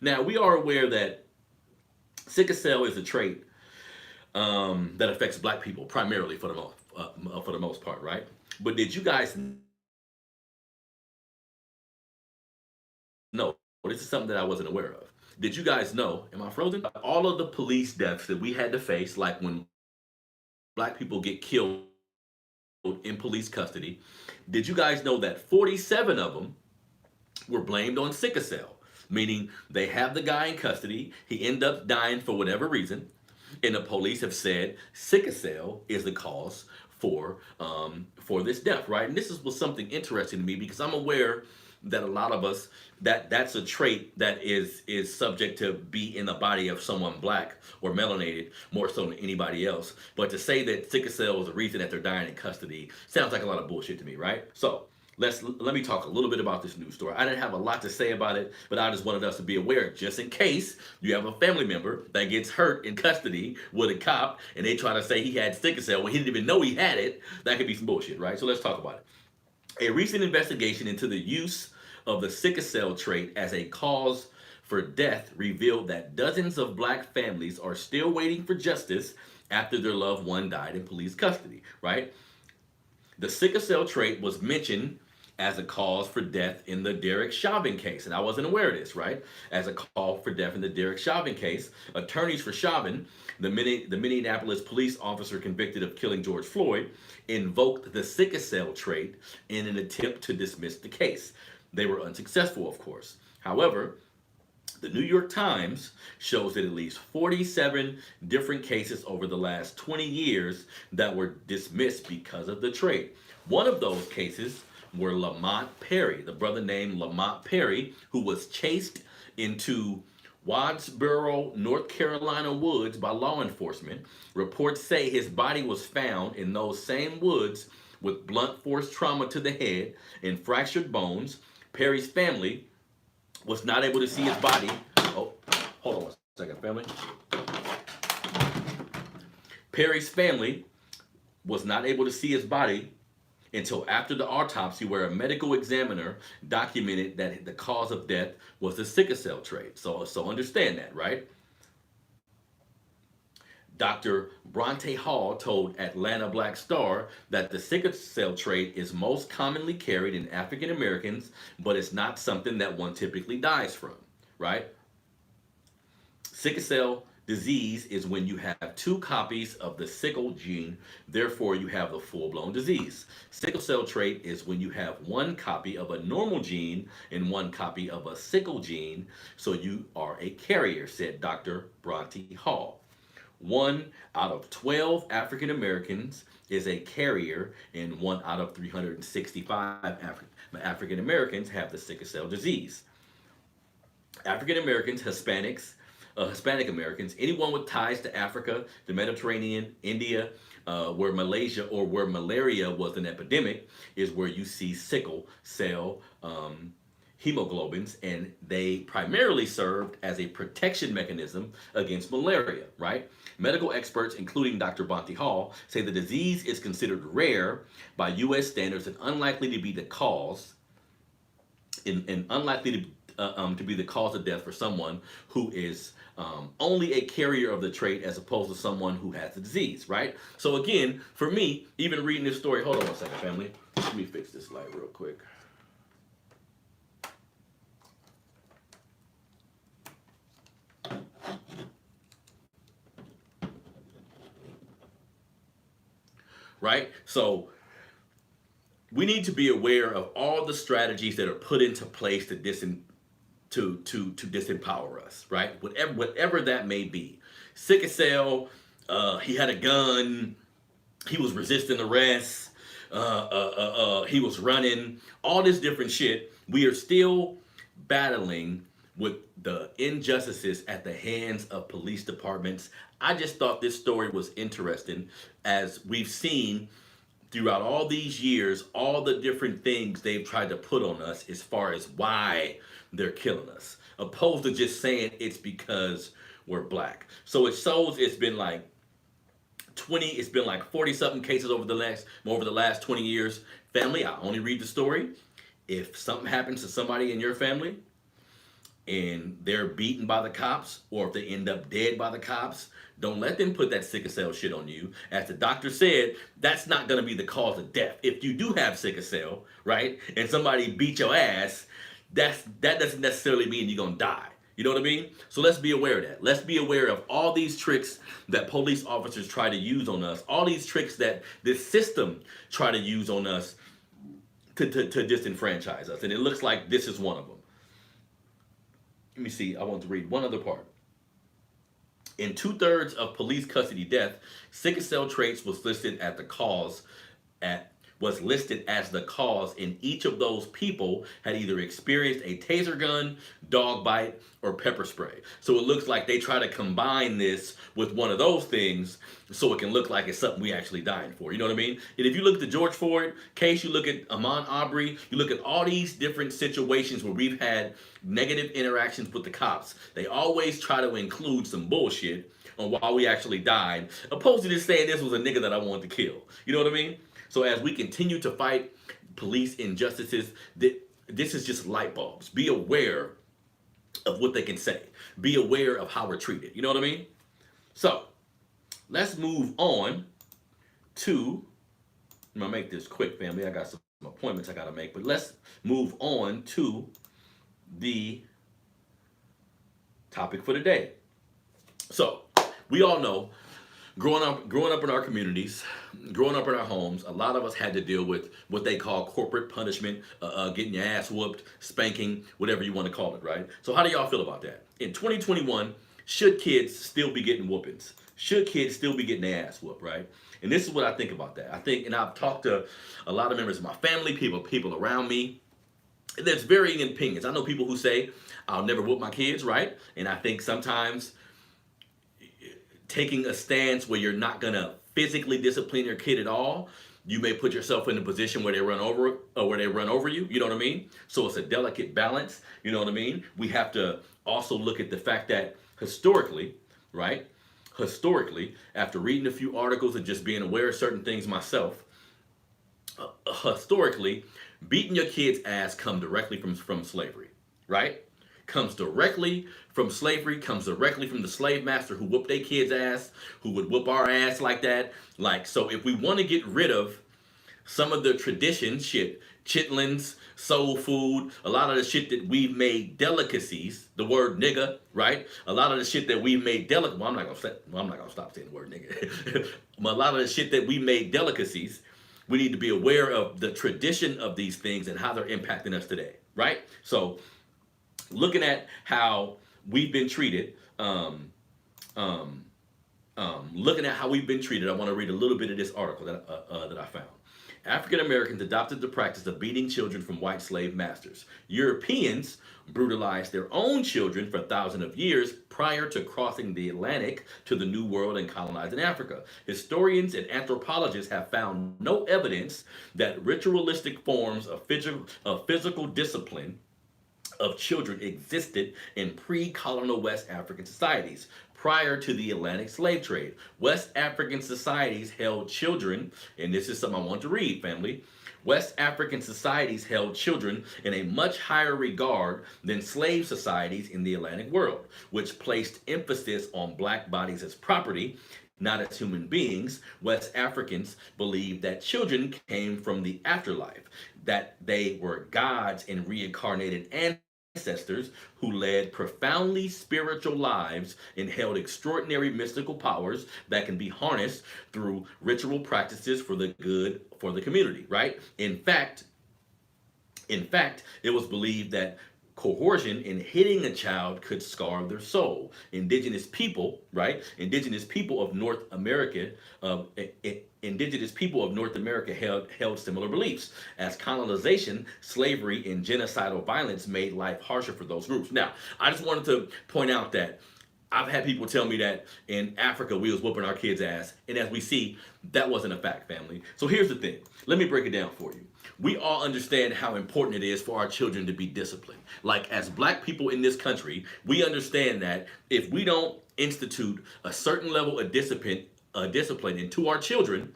Now, we are aware that sickle cell is a trait that affects black people primarily for the most part, right? But did you guys know? This is something that I wasn't aware of. Did you guys know? Am I frozen? All of the police deaths that we had to face, like when black people get killed in police custody, did you guys know that 47 of them were blamed on sickle cell? Meaning they have the guy in custody, he ended up dying for whatever reason, and the police have said sickle cell is the cause for this death, right? And this was something interesting to me, because I'm aware that a lot of us, that's a trait that is subject to be in the body of someone black or melanated more so than anybody else. But to say that sickle cell is the reason that they're dying in custody sounds like a lot of bullshit to me, right? So let me talk a little bit about this news story. I didn't have a lot to say about it, but I just wanted us to be aware, just in case you have a family member that gets hurt in custody with a cop and they try to say he had sickle cell when he didn't even know he had it. That could be some bullshit, right? So let's talk about it. A recent investigation into the use of the sickle cell trait as a cause for death revealed that dozens of black families are still waiting for justice after their loved one died in police custody, right? The sickle cell trait was mentioned as a cause for death in the Derek Chauvin case. And I wasn't aware of this, right? As a call for death in the Derek Chauvin case, attorneys for Chauvin, the Minneapolis police officer convicted of killing George Floyd, invoked the sickle cell trait in an attempt to dismiss the case. They were unsuccessful, of course. However, the New York Times shows that at least 47 different cases over the last 20 years that were dismissed because of the trait. One of those cases were Lamont Perry, the brother named Lamont Perry, who was chased into Wadsboro, North Carolina woods by law enforcement. Reports say his body was found in those same woods with blunt force trauma to the head and fractured bones. Perry's family was not able to see his body. Oh, hold on one second, family. Perry's family was not able to see his body until after the autopsy, where a medical examiner documented that the cause of death was the sickle cell trait. So understand that, right? Dr. Bronte Hall told Atlanta Black Star that the sickle cell trait is most commonly carried in African Americans, but it's not something that one typically dies from, right? Sickle cell disease is when you have two copies of the sickle gene, therefore you have the full-blown disease. Sickle cell trait is when you have one copy of a normal gene and one copy of a sickle gene, so you are a carrier, said Dr. Bronte Hall. 1 out of 12 African Americans is a carrier, and 1 out of 365 African Americans have the sickle cell disease. African Americans, Hispanic Americans, anyone with ties to Africa, the Mediterranean, India, where Malaysia or where malaria was an epidemic, is where you see sickle cell hemoglobins, and they primarily served as a protection mechanism against malaria, right? Medical experts, including Dr. Bonte Hall, say the disease is considered rare by U.S. standards and unlikely to be the cause, and unlikely to be the cause of death for someone who is only a carrier of the trait as opposed to someone who has the disease, right? So again, for me, even reading this story, hold on one second, family. Let me fix this light real quick. Right? So we need to be aware of all the strategies that are put into place to disempower us, right? Whatever that may be. Sickle cell, he had a gun, he was resisting arrest, he was running, all this different shit. We are still battling with the injustices at the hands of police departments. I just thought this story was interesting, as we've seen throughout all these years, all the different things they've tried to put on us as far as why they're killing us, opposed to just saying it's because we're black. So it shows it's been like 40 something cases over the last 20 years. Family, I only read the story. If something happens to somebody in your family and they're beaten by the cops, or if they end up dead by the cops, don't let them put that sickle cell shit on you. As the doctor said, that's not going to be the cause of death. If you do have sickle cell, right, and somebody beat your ass, that doesn't necessarily mean you're going to die. You know what I mean? So let's be aware of that. Let's be aware of all these tricks that police officers try to use on us, all these tricks that this system try to use on us to disenfranchise us. And it looks like this is one of them. Let me see. I want to read one other part. In 2/3 of police custody death, sickle cell traits was listed as the cause in each of those people had either experienced a taser gun, dog bite, or pepper spray. So it looks like they try to combine this with one of those things so it can look like it's something we actually dying for. You know what I mean? And if you look at the George Floyd case, you look at Ahmaud Arbery, you look at all these different situations where we've had negative interactions with the cops, they always try to include some bullshit on why we actually died, opposed to just saying this was a nigga that I wanted to kill. You know what I mean? So as we continue to fight police injustices, this is just light bulbs. Be aware of what they can say. Be aware of how we're treated. You know what I mean? So let's move on to, I'm going to make this quick, family. I got some appointments I got to make, but let's move on to the topic for today. So we all know, growing up in our communities, growing up in our homes, a lot of us had to deal with what they call corporate punishment, getting your ass whooped, spanking, whatever you want to call it, right? So how do y'all feel about that? In 2021, should kids still be getting whoopings? Should kids still be getting their ass whooped, right? And this is what I think about that. I think, and I've talked to a lot of members of my family, people around me. There's varying opinions. I know people who say, I'll never whoop my kids, right? And I think sometimes taking a stance where you're not gonna physically discipline your kid at all, you may put yourself in a position where they run over you. You know what I mean? So it's a delicate balance. You know what I mean? We have to also look at the fact that historically, right? Historically, after reading a few articles and just being aware of certain things myself, historically, beating your kid's ass come directly from slavery, right? Comes directly from slavery, comes directly from the slave master who whooped their kid's ass, who would whoop our ass like that. Like, so if we want to get rid of some of the tradition shit, chitlins, soul food, a lot of the shit that we've made delicacies, the word nigga, right? A lot of the shit that we've made well, I'm not gonna stop saying the word nigga. A lot of the shit that we made delicacies, we need to be aware of the tradition of these things and how they're impacting us today, right? So looking at how we've been treated, looking at how we've been treated, I want to read a little bit of this article that I found. African Americans adopted the practice of beating children from white slave masters. Europeans brutalized their own children for thousands of years prior to crossing the Atlantic to the New World and colonizing Africa. Historians and anthropologists have found no evidence that ritualistic forms of physical discipline of children existed in pre-colonial West African societies prior to the Atlantic slave trade. West African societies held children, and this is something I want to read, family. West African societies held children in a much higher regard than slave societies in the Atlantic world, which placed emphasis on black bodies as property, not as human beings. West Africans believed that children came from the afterlife, that they were gods and reincarnated ancestors who led profoundly spiritual lives and held extraordinary mystical powers that can be harnessed through ritual practices for the good for the community, right? In fact, it was believed that coercion in hitting a child could scar their soul. Indigenous people, right? Indigenous people of North America, held similar beliefs. As colonization, slavery, and genocidal violence made life harsher for those groups. Now, I just wanted to point out that I've had people tell me that in Africa we was whooping our kids' ass, and as we see, that wasn't a fact, family. So here's the thing. Let me break it down for you. We all understand how important it is for our children to be disciplined. Like, as black people in this country, we understand that if we don't institute a certain level of discipline into our children,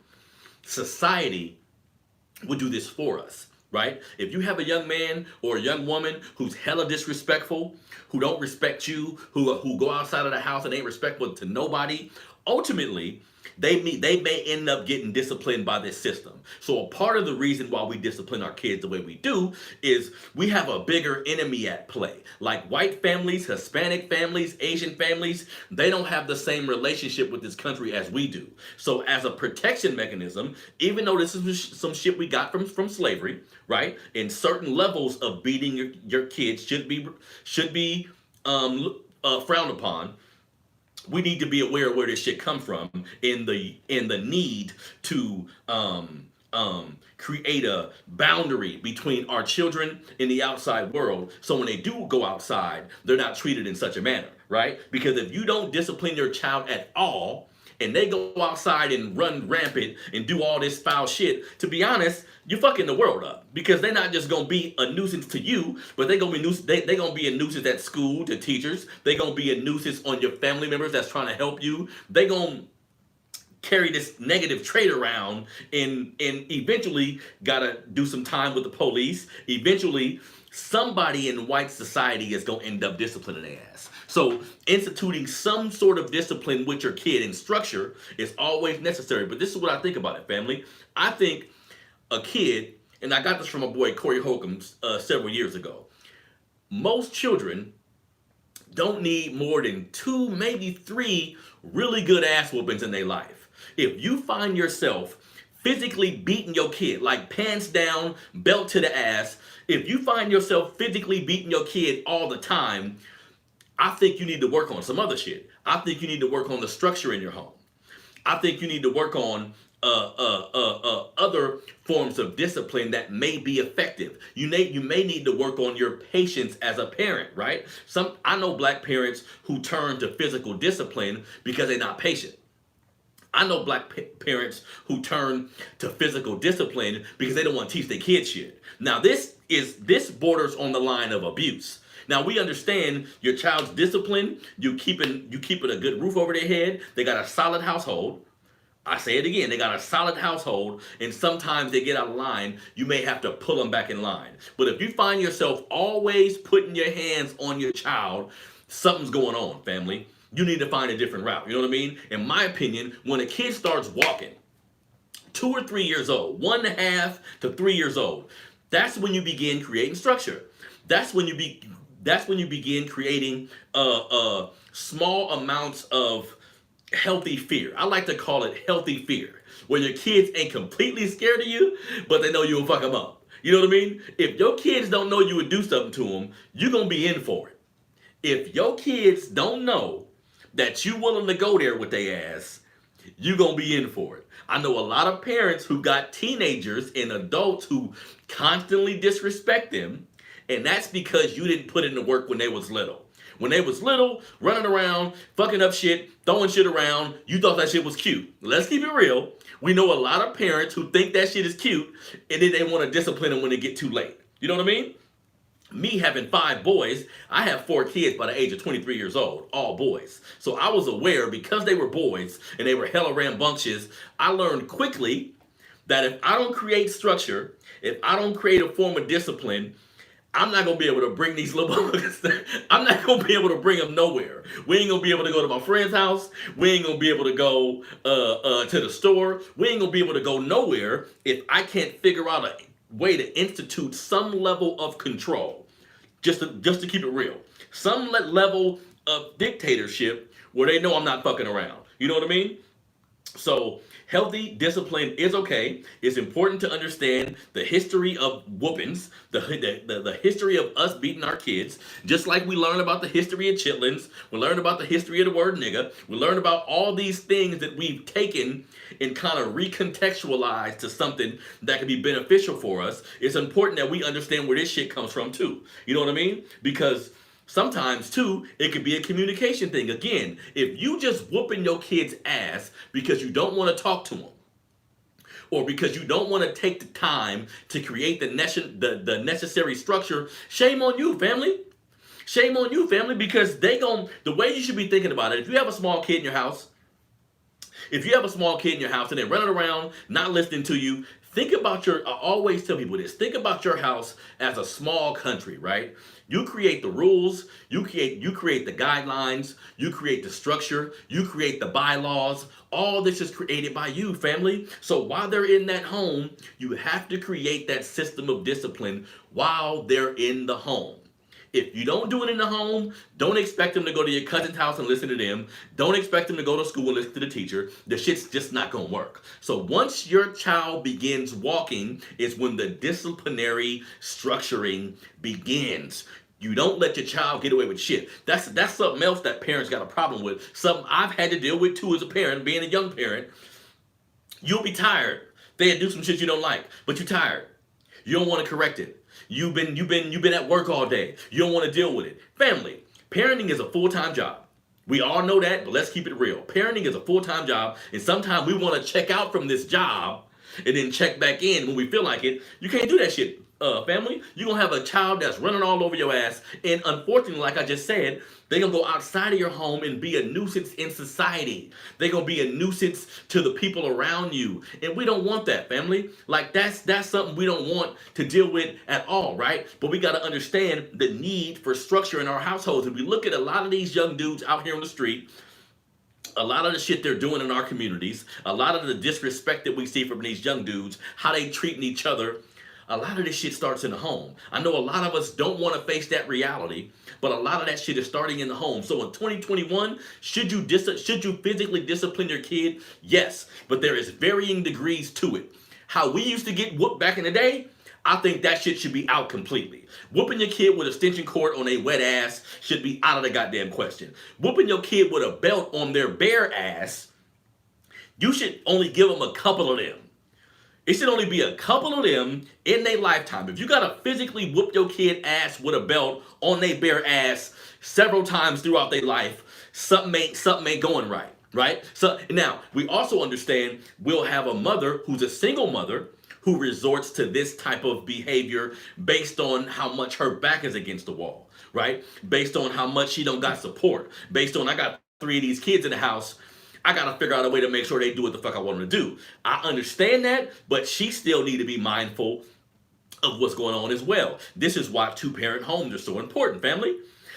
society would do this for us. Right? If you have a young man or a young woman who's hella disrespectful, who don't respect you, who go outside of the house and ain't respectful to nobody, ultimately they may end up getting disciplined by this system. So a part of the reason why we discipline our kids the way we do is we have a bigger enemy at play. Like white families, Hispanic families, Asian families, they don't have the same relationship with this country as we do. So as a protection mechanism, even though this is some shit we got from slavery, right? And certain levels of beating your kids should be frowned upon. We need to be aware of where this shit come from in the need to create a boundary between our children and the outside world, so when they do go outside, they're not treated in such a manner, right? Because if you don't discipline your child at all, and they go outside and run rampant and do all this foul shit, to be honest, you're fucking the world up. Because they're not just gonna be a nuisance to you, but they're gonna be a nuisance at school to teachers. They're gonna be a nuisance on your family members that's trying to help you. They're gonna carry this negative trait around and eventually gotta do some time with the police. Eventually, somebody in white society is gonna end up disciplining their ass. So instituting some sort of discipline with your kid and structure is always necessary. But this is what I think about it, family. I think a kid, and I got this from my boy Corey Holcomb several years ago. Most children don't need more than 2, maybe 3 really good ass whoopings in their life. If you find yourself physically beating your kid, like pants down, belt to the ass, if you find yourself physically beating your kid all the time, I think you need to work on some other shit. I think you need to work on the structure in your home. I think you need to work on other forms of discipline that may be effective. You may need to work on your patience as a parent, right? I know black parents who turn to physical discipline because they're not patient. I know black parents who turn to physical discipline because they don't want to teach their kids shit. Now this borders on the line of abuse. Now we understand your child's discipline, you keeping a good roof over their head, they got a solid household. I say it again, they got a solid household, and sometimes they get out of line, you may have to pull them back in line. But if you find yourself always putting your hands on your child, something's going on, family. You need to find a different route, you know what I mean? In my opinion, when a kid starts walking, 2 or 3 years old, 1.5 to 3 years old, that's when you begin creating structure. That's when you begin creating small amounts of healthy fear. I like to call it healthy fear, where your kids ain't completely scared of you, but they know you'll fuck them up. You know what I mean? If your kids don't know you would do something to them, you're going to be in for it. If your kids don't know, that you willing to go there with their ass, you gonna be in for it. I know a lot of parents who got teenagers and adults who constantly disrespect them, and that's because you didn't put in the work when they was little. When they was little, running around, fucking up shit, throwing shit around, you thought that shit was cute. Let's keep it real. We know a lot of parents who think that shit is cute, and then they want to discipline them when they get too late. You know what I mean? Me having 5 boys, I have 4 kids by the age of 23 years old, all boys. So I was aware, because they were boys and they were hella rambunctious, I learned quickly that if I don't create structure, if I don't create a form of discipline, I'm not going to be able to bring these little buggers. I'm not going to be able to bring them nowhere. We ain't going to be able to go to my friend's house. We ain't going to be able to go to the store. We ain't going to be able to go nowhere if I can't figure out a way to institute some level of control. Just to keep it real. Some level of dictatorship where they know I'm not fucking around. You know what I mean? So healthy discipline is okay. It's important to understand the history of whoopings, the history of us beating our kids, just like we learn about the history of chitlins, we learn about the history of the word nigga, we learn about all these things that we've taken and kind of recontextualized to something that can be beneficial for us. It's important that we understand where this shit comes from too. You know what I mean? Because sometimes, too, it could be a communication thing. Again, if you just whooping your kid's ass because you don't want to talk to them, or because you don't want to take the time to create the necessary structure, shame on you, family. Shame on you, family, because the way you should be thinking about it, if you have a small kid in your house, and they're running around, not listening to you, think about I always tell people this, think about your house as a small country, right? You create the rules, you create the guidelines, you create the structure, you create the bylaws. All this is created by you, family. So while they're in that home, you have to create that system of discipline while they're in the home. If you don't do it in the home, don't expect them to go to your cousin's house and listen to them. Don't expect them to go to school and listen to the teacher. The shit's just not going to work. So once your child begins walking is when the disciplinary structuring begins. You don't let your child get away with shit. That's something else that parents got a problem with. Something I've had to deal with too as a parent, being a young parent. You'll be tired. They'll do some shit you don't like, but you're tired. You don't want to correct it. You've been at work all day. You don't want to deal with it. Family, parenting is a full-time job. We all know that, but let's keep it real. Parenting is a full-time job, and sometimes we want to check out from this job and then check back in when we feel like it. You can't do that shit, family. You're going to have a child that's running all over your ass, and unfortunately, like I just said, they're going to go outside of your home and be a nuisance in society. They're going to be a nuisance to the people around you. And we don't want that, family. Like, that's something we don't want to deal with at all, right? But we got to understand the need for structure in our households. And we look at a lot of these young dudes out here on the street, a lot of the shit they're doing in our communities, a lot of the disrespect that we see from these young dudes, how they treating each other. A lot of this shit starts in the home. I know a lot of us don't want to face that reality, but a lot of that shit is starting in the home. So in 2021, should you physically discipline your kid? Yes, but there is varying degrees to it. How we used to get whooped back in the day, I think that shit should be out completely. Whooping your kid with a extension cord on a wet ass should be out of the goddamn question. Whooping your kid with a belt on their bare ass, you should only give them a couple of them. It should only be a couple of them in their lifetime. If you gotta physically whoop your kid ass with a belt on their bare ass several times throughout their life, something ain't going right, right? So now we also understand we'll have a mother who's a single mother who resorts to this type of behavior based on how much her back is against the wall, right? Based on how much she don't got support. Based on I got 3 of these kids in the house. I gotta figure out a way to make sure they do what the fuck I want them to do. I understand that, but she still need to be mindful of what's going on as well. This is why 2-parent homes are so important, family.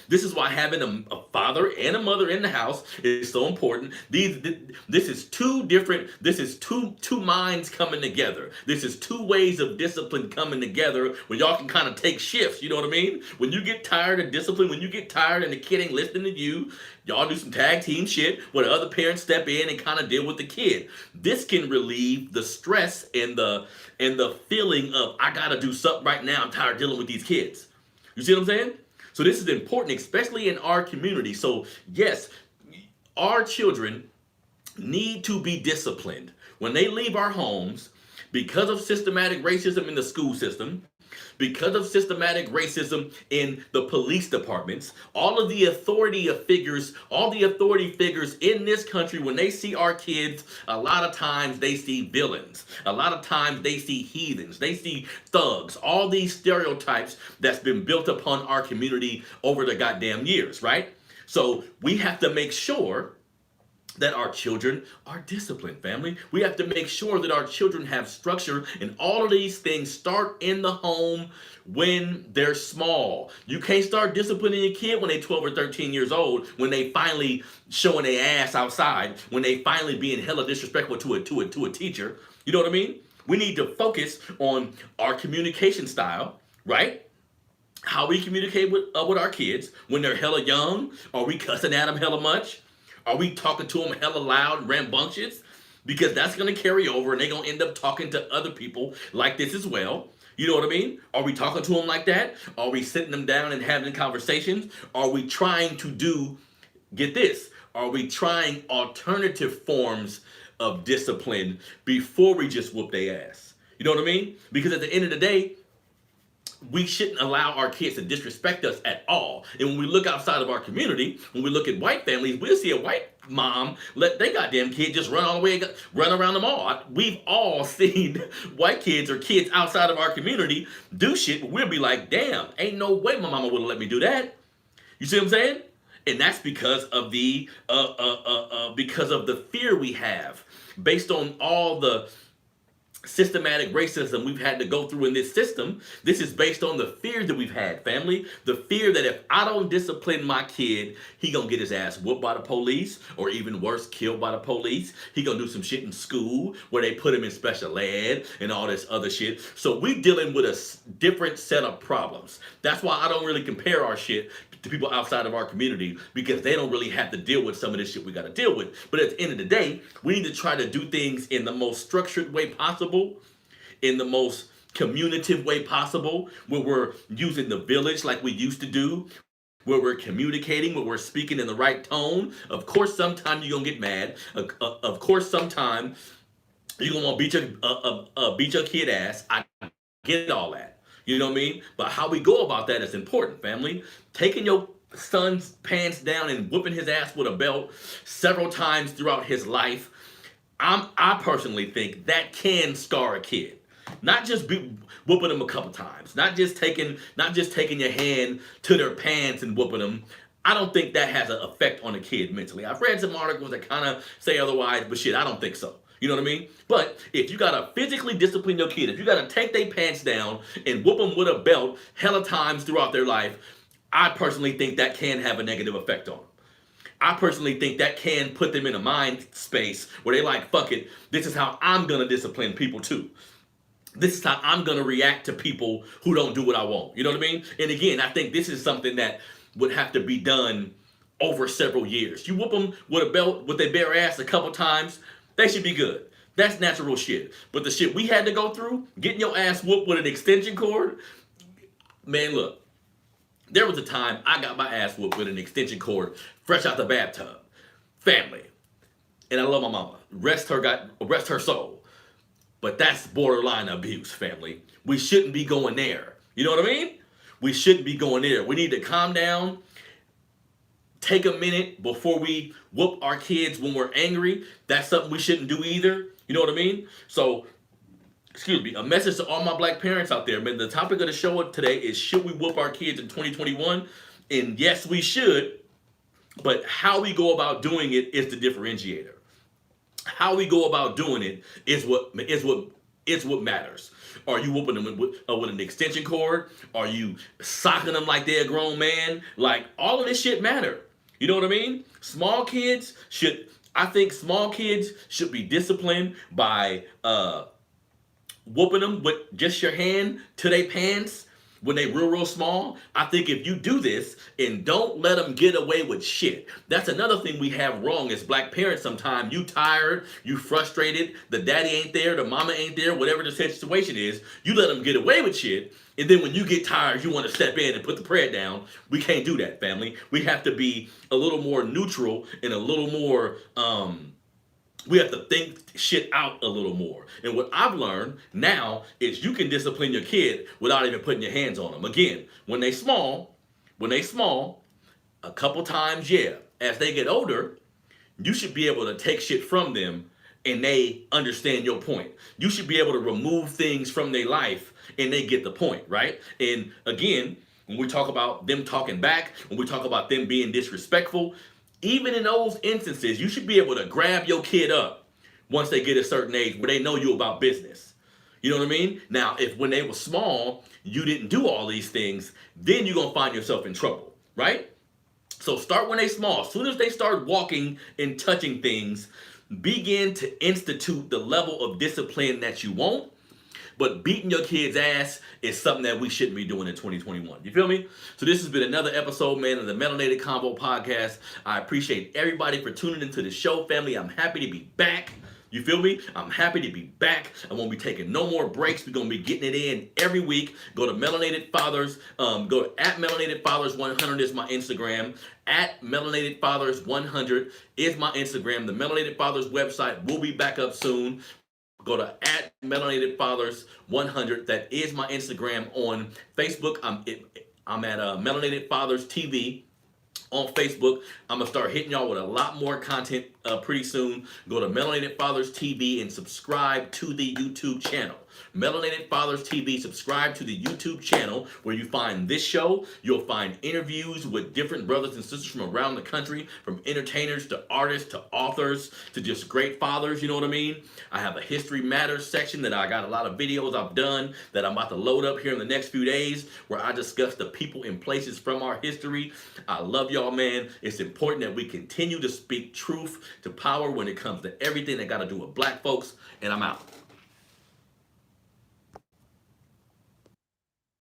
This is why having a father and a mother in the house is so important. This is two minds coming together. This is 2 ways of discipline coming together where y'all can kind of take shifts, you know what I mean? When you get tired of discipline, when you get tired and the kid ain't listening to you, y'all do some tag team shit where the other parents step in and kind of deal with the kid. This can relieve the stress and the feeling of, I gotta do something right now, I'm tired of dealing with these kids. You see what I'm saying? So this is important, especially in our community. So yes, Our children need to be disciplined when they leave our homes because of systematic racism in the school system, because of systematic racism in the police departments. All of the authority figures, all the authority figures in this country, when they see our kids, a lot of times they see villains. A lot of times they see heathens. They see thugs. All these stereotypes that's been built upon our community over the goddamn years, right? So we have to make sure that our children are disciplined, family. We have to make sure that our children have structure, and all of these things start in the home when they're small. You can't start disciplining your kid when they're 12 or 13 years old, when they finally showing their ass outside, when they finally being hella disrespectful to a teacher. You know what I mean? We need to focus on our communication style, right? How we communicate with our kids when they're hella young. Are we cussing at them hella much? Are we talking to them hella loud and rambunctious? Because that's going to carry over and they're going to end up talking to other people like this as well. You know what I mean? Are we talking to them like that? Are we sitting them down and having conversations? Are we trying to do, get this, are we trying alternative forms of discipline before we just whoop their ass? You know what I mean? Because at the end of the day, we shouldn't allow our kids to disrespect us at all. And when we look outside of our community, when we look at white families, we'll see a white mom let their goddamn kid just run all the way, run around the mall. We've all seen white kids or kids outside of our community do shit, but we'll be like, damn, ain't no way my mama would have let me do that. You see what I'm saying? And that's because of the fear we have, based on all the systematic racism we've had to go through in this system. This is based on the fear that we've had, family. The fear that if I don't discipline my kid, he gonna get his ass whooped by the police, or even worse, killed by the police. He gonna do some shit in school where they put him in special ed and all this other shit. So we dealing with a different set of problems. That's why I don't really compare our shit to people outside of our community, because they don't really have to deal with some of this shit we got to deal with. But at the end of the day, we need to try to do things in the most structured way possible, in the most communicative way possible, where we're using the village like we used to do, where we're communicating, where we're speaking in the right tone. Of course, sometimes you're gonna get mad. Of course, sometimes you're gonna want to beat your kid ass. I get all that. You know what I mean? But how we go about that is important, family. Taking your son's pants down and whooping his ass with a belt several times throughout his life, I personally think that can scar a kid. Not just be whooping them a couple times, not just taking your hand to their pants and whooping them. I don't think that has an effect on a kid mentally. I've read some articles that kind of say otherwise, but shit, I don't think so. You know what I mean? But if you gotta physically discipline your kid, if you gotta take their pants down and whoop them with a belt hella times throughout their life, I personally think that can have a negative effect on them. I personally think that can put them in a mind space where they like, fuck it, this is how I'm gonna discipline people too. This is how I'm gonna react to people who don't do what I want. You know what I mean? And again, I think this is something that would have to be done over several years. You whoop them with a belt with their bare ass a couple times, they should be good. That's natural shit. But the shit we had to go through, getting your ass whooped with an extension cord, man, look. There was a time I got my ass whooped with an extension cord fresh out the bathtub. Family. And I love my mama. Rest her soul. But that's borderline abuse, family. We shouldn't be going there. You know what I mean? We shouldn't be going there. We need to calm down. Take a minute before we whoop our kids when we're angry. That's something we shouldn't do either. You know what I mean? So, excuse me, a message to all my black parents out there, man. The topic of the show today is, should we whoop our kids in 2021? And yes, we should. But how we go about doing it is the differentiator. How we go about doing it is what matters. Are you whooping them with an extension cord? Are you socking them like they're a grown man? Like, all of this shit matter. You know what I mean? Small kids should be disciplined by whooping them with just your hand to their pants when they real small, I think if you do this and don't let them get away with shit, that's another thing we have wrong as black parents sometimes. You tired, you frustrated, the daddy ain't there, the mama ain't there, whatever the situation is, you let them get away with shit. And then when you get tired, you want to step in and put the prayer down. We can't do that, family. We have to be a little more neutral and a little more, we have to think shit out a little more. And what I've learned now is you can discipline your kid without even putting your hands on them. Again, when they small, a couple times, yeah. As they get older, you should be able to take shit from them and they understand your point. You should be able to remove things from their life and they get the point, right? And again, when we talk about them talking back, when we talk about them being disrespectful, even in those instances, you should be able to grab your kid up once they get a certain age where they know you about business. You know what I mean? Now, if when they were small, you didn't do all these things, then you're going to find yourself in trouble, right? So start when they small. As soon as they start walking and touching things, begin to institute the level of discipline that you want. But beating your kid's ass is something that we shouldn't be doing in 2021. You feel me? So this has been another episode, man, of the Melanated Convo podcast. I appreciate everybody for tuning into the show, family. I'm happy to be back. You feel me? I'm happy to be back. I won't be taking no more breaks. We're going to be getting it in every week. Go to Melanated Fathers. Go to @Melanated Fathers 100 is my Instagram. @Melanated Fathers 100 is my Instagram. The Melanated Fathers website will be back up soon. Go to @Melanated Fathers 100. That is my Instagram. On Facebook, I'm at Melanated Fathers TV. On Facebook, I'm going to start hitting y'all with a lot more content pretty soon. Go to Melanated Fathers TV and subscribe to the YouTube channel. Melanated Fathers TV, subscribe to the YouTube channel where you find this show. You'll find interviews with different brothers and sisters from around the country, from entertainers to artists to authors to just great fathers, you know what I mean? I have a History Matters section that I got a lot of videos I've done that I'm about to load up here in the next few days where I discuss the people and places from our history. I love y'all, man. It's important that we continue to speak truth to power when it comes to everything that got to do with black folks, and I'm out.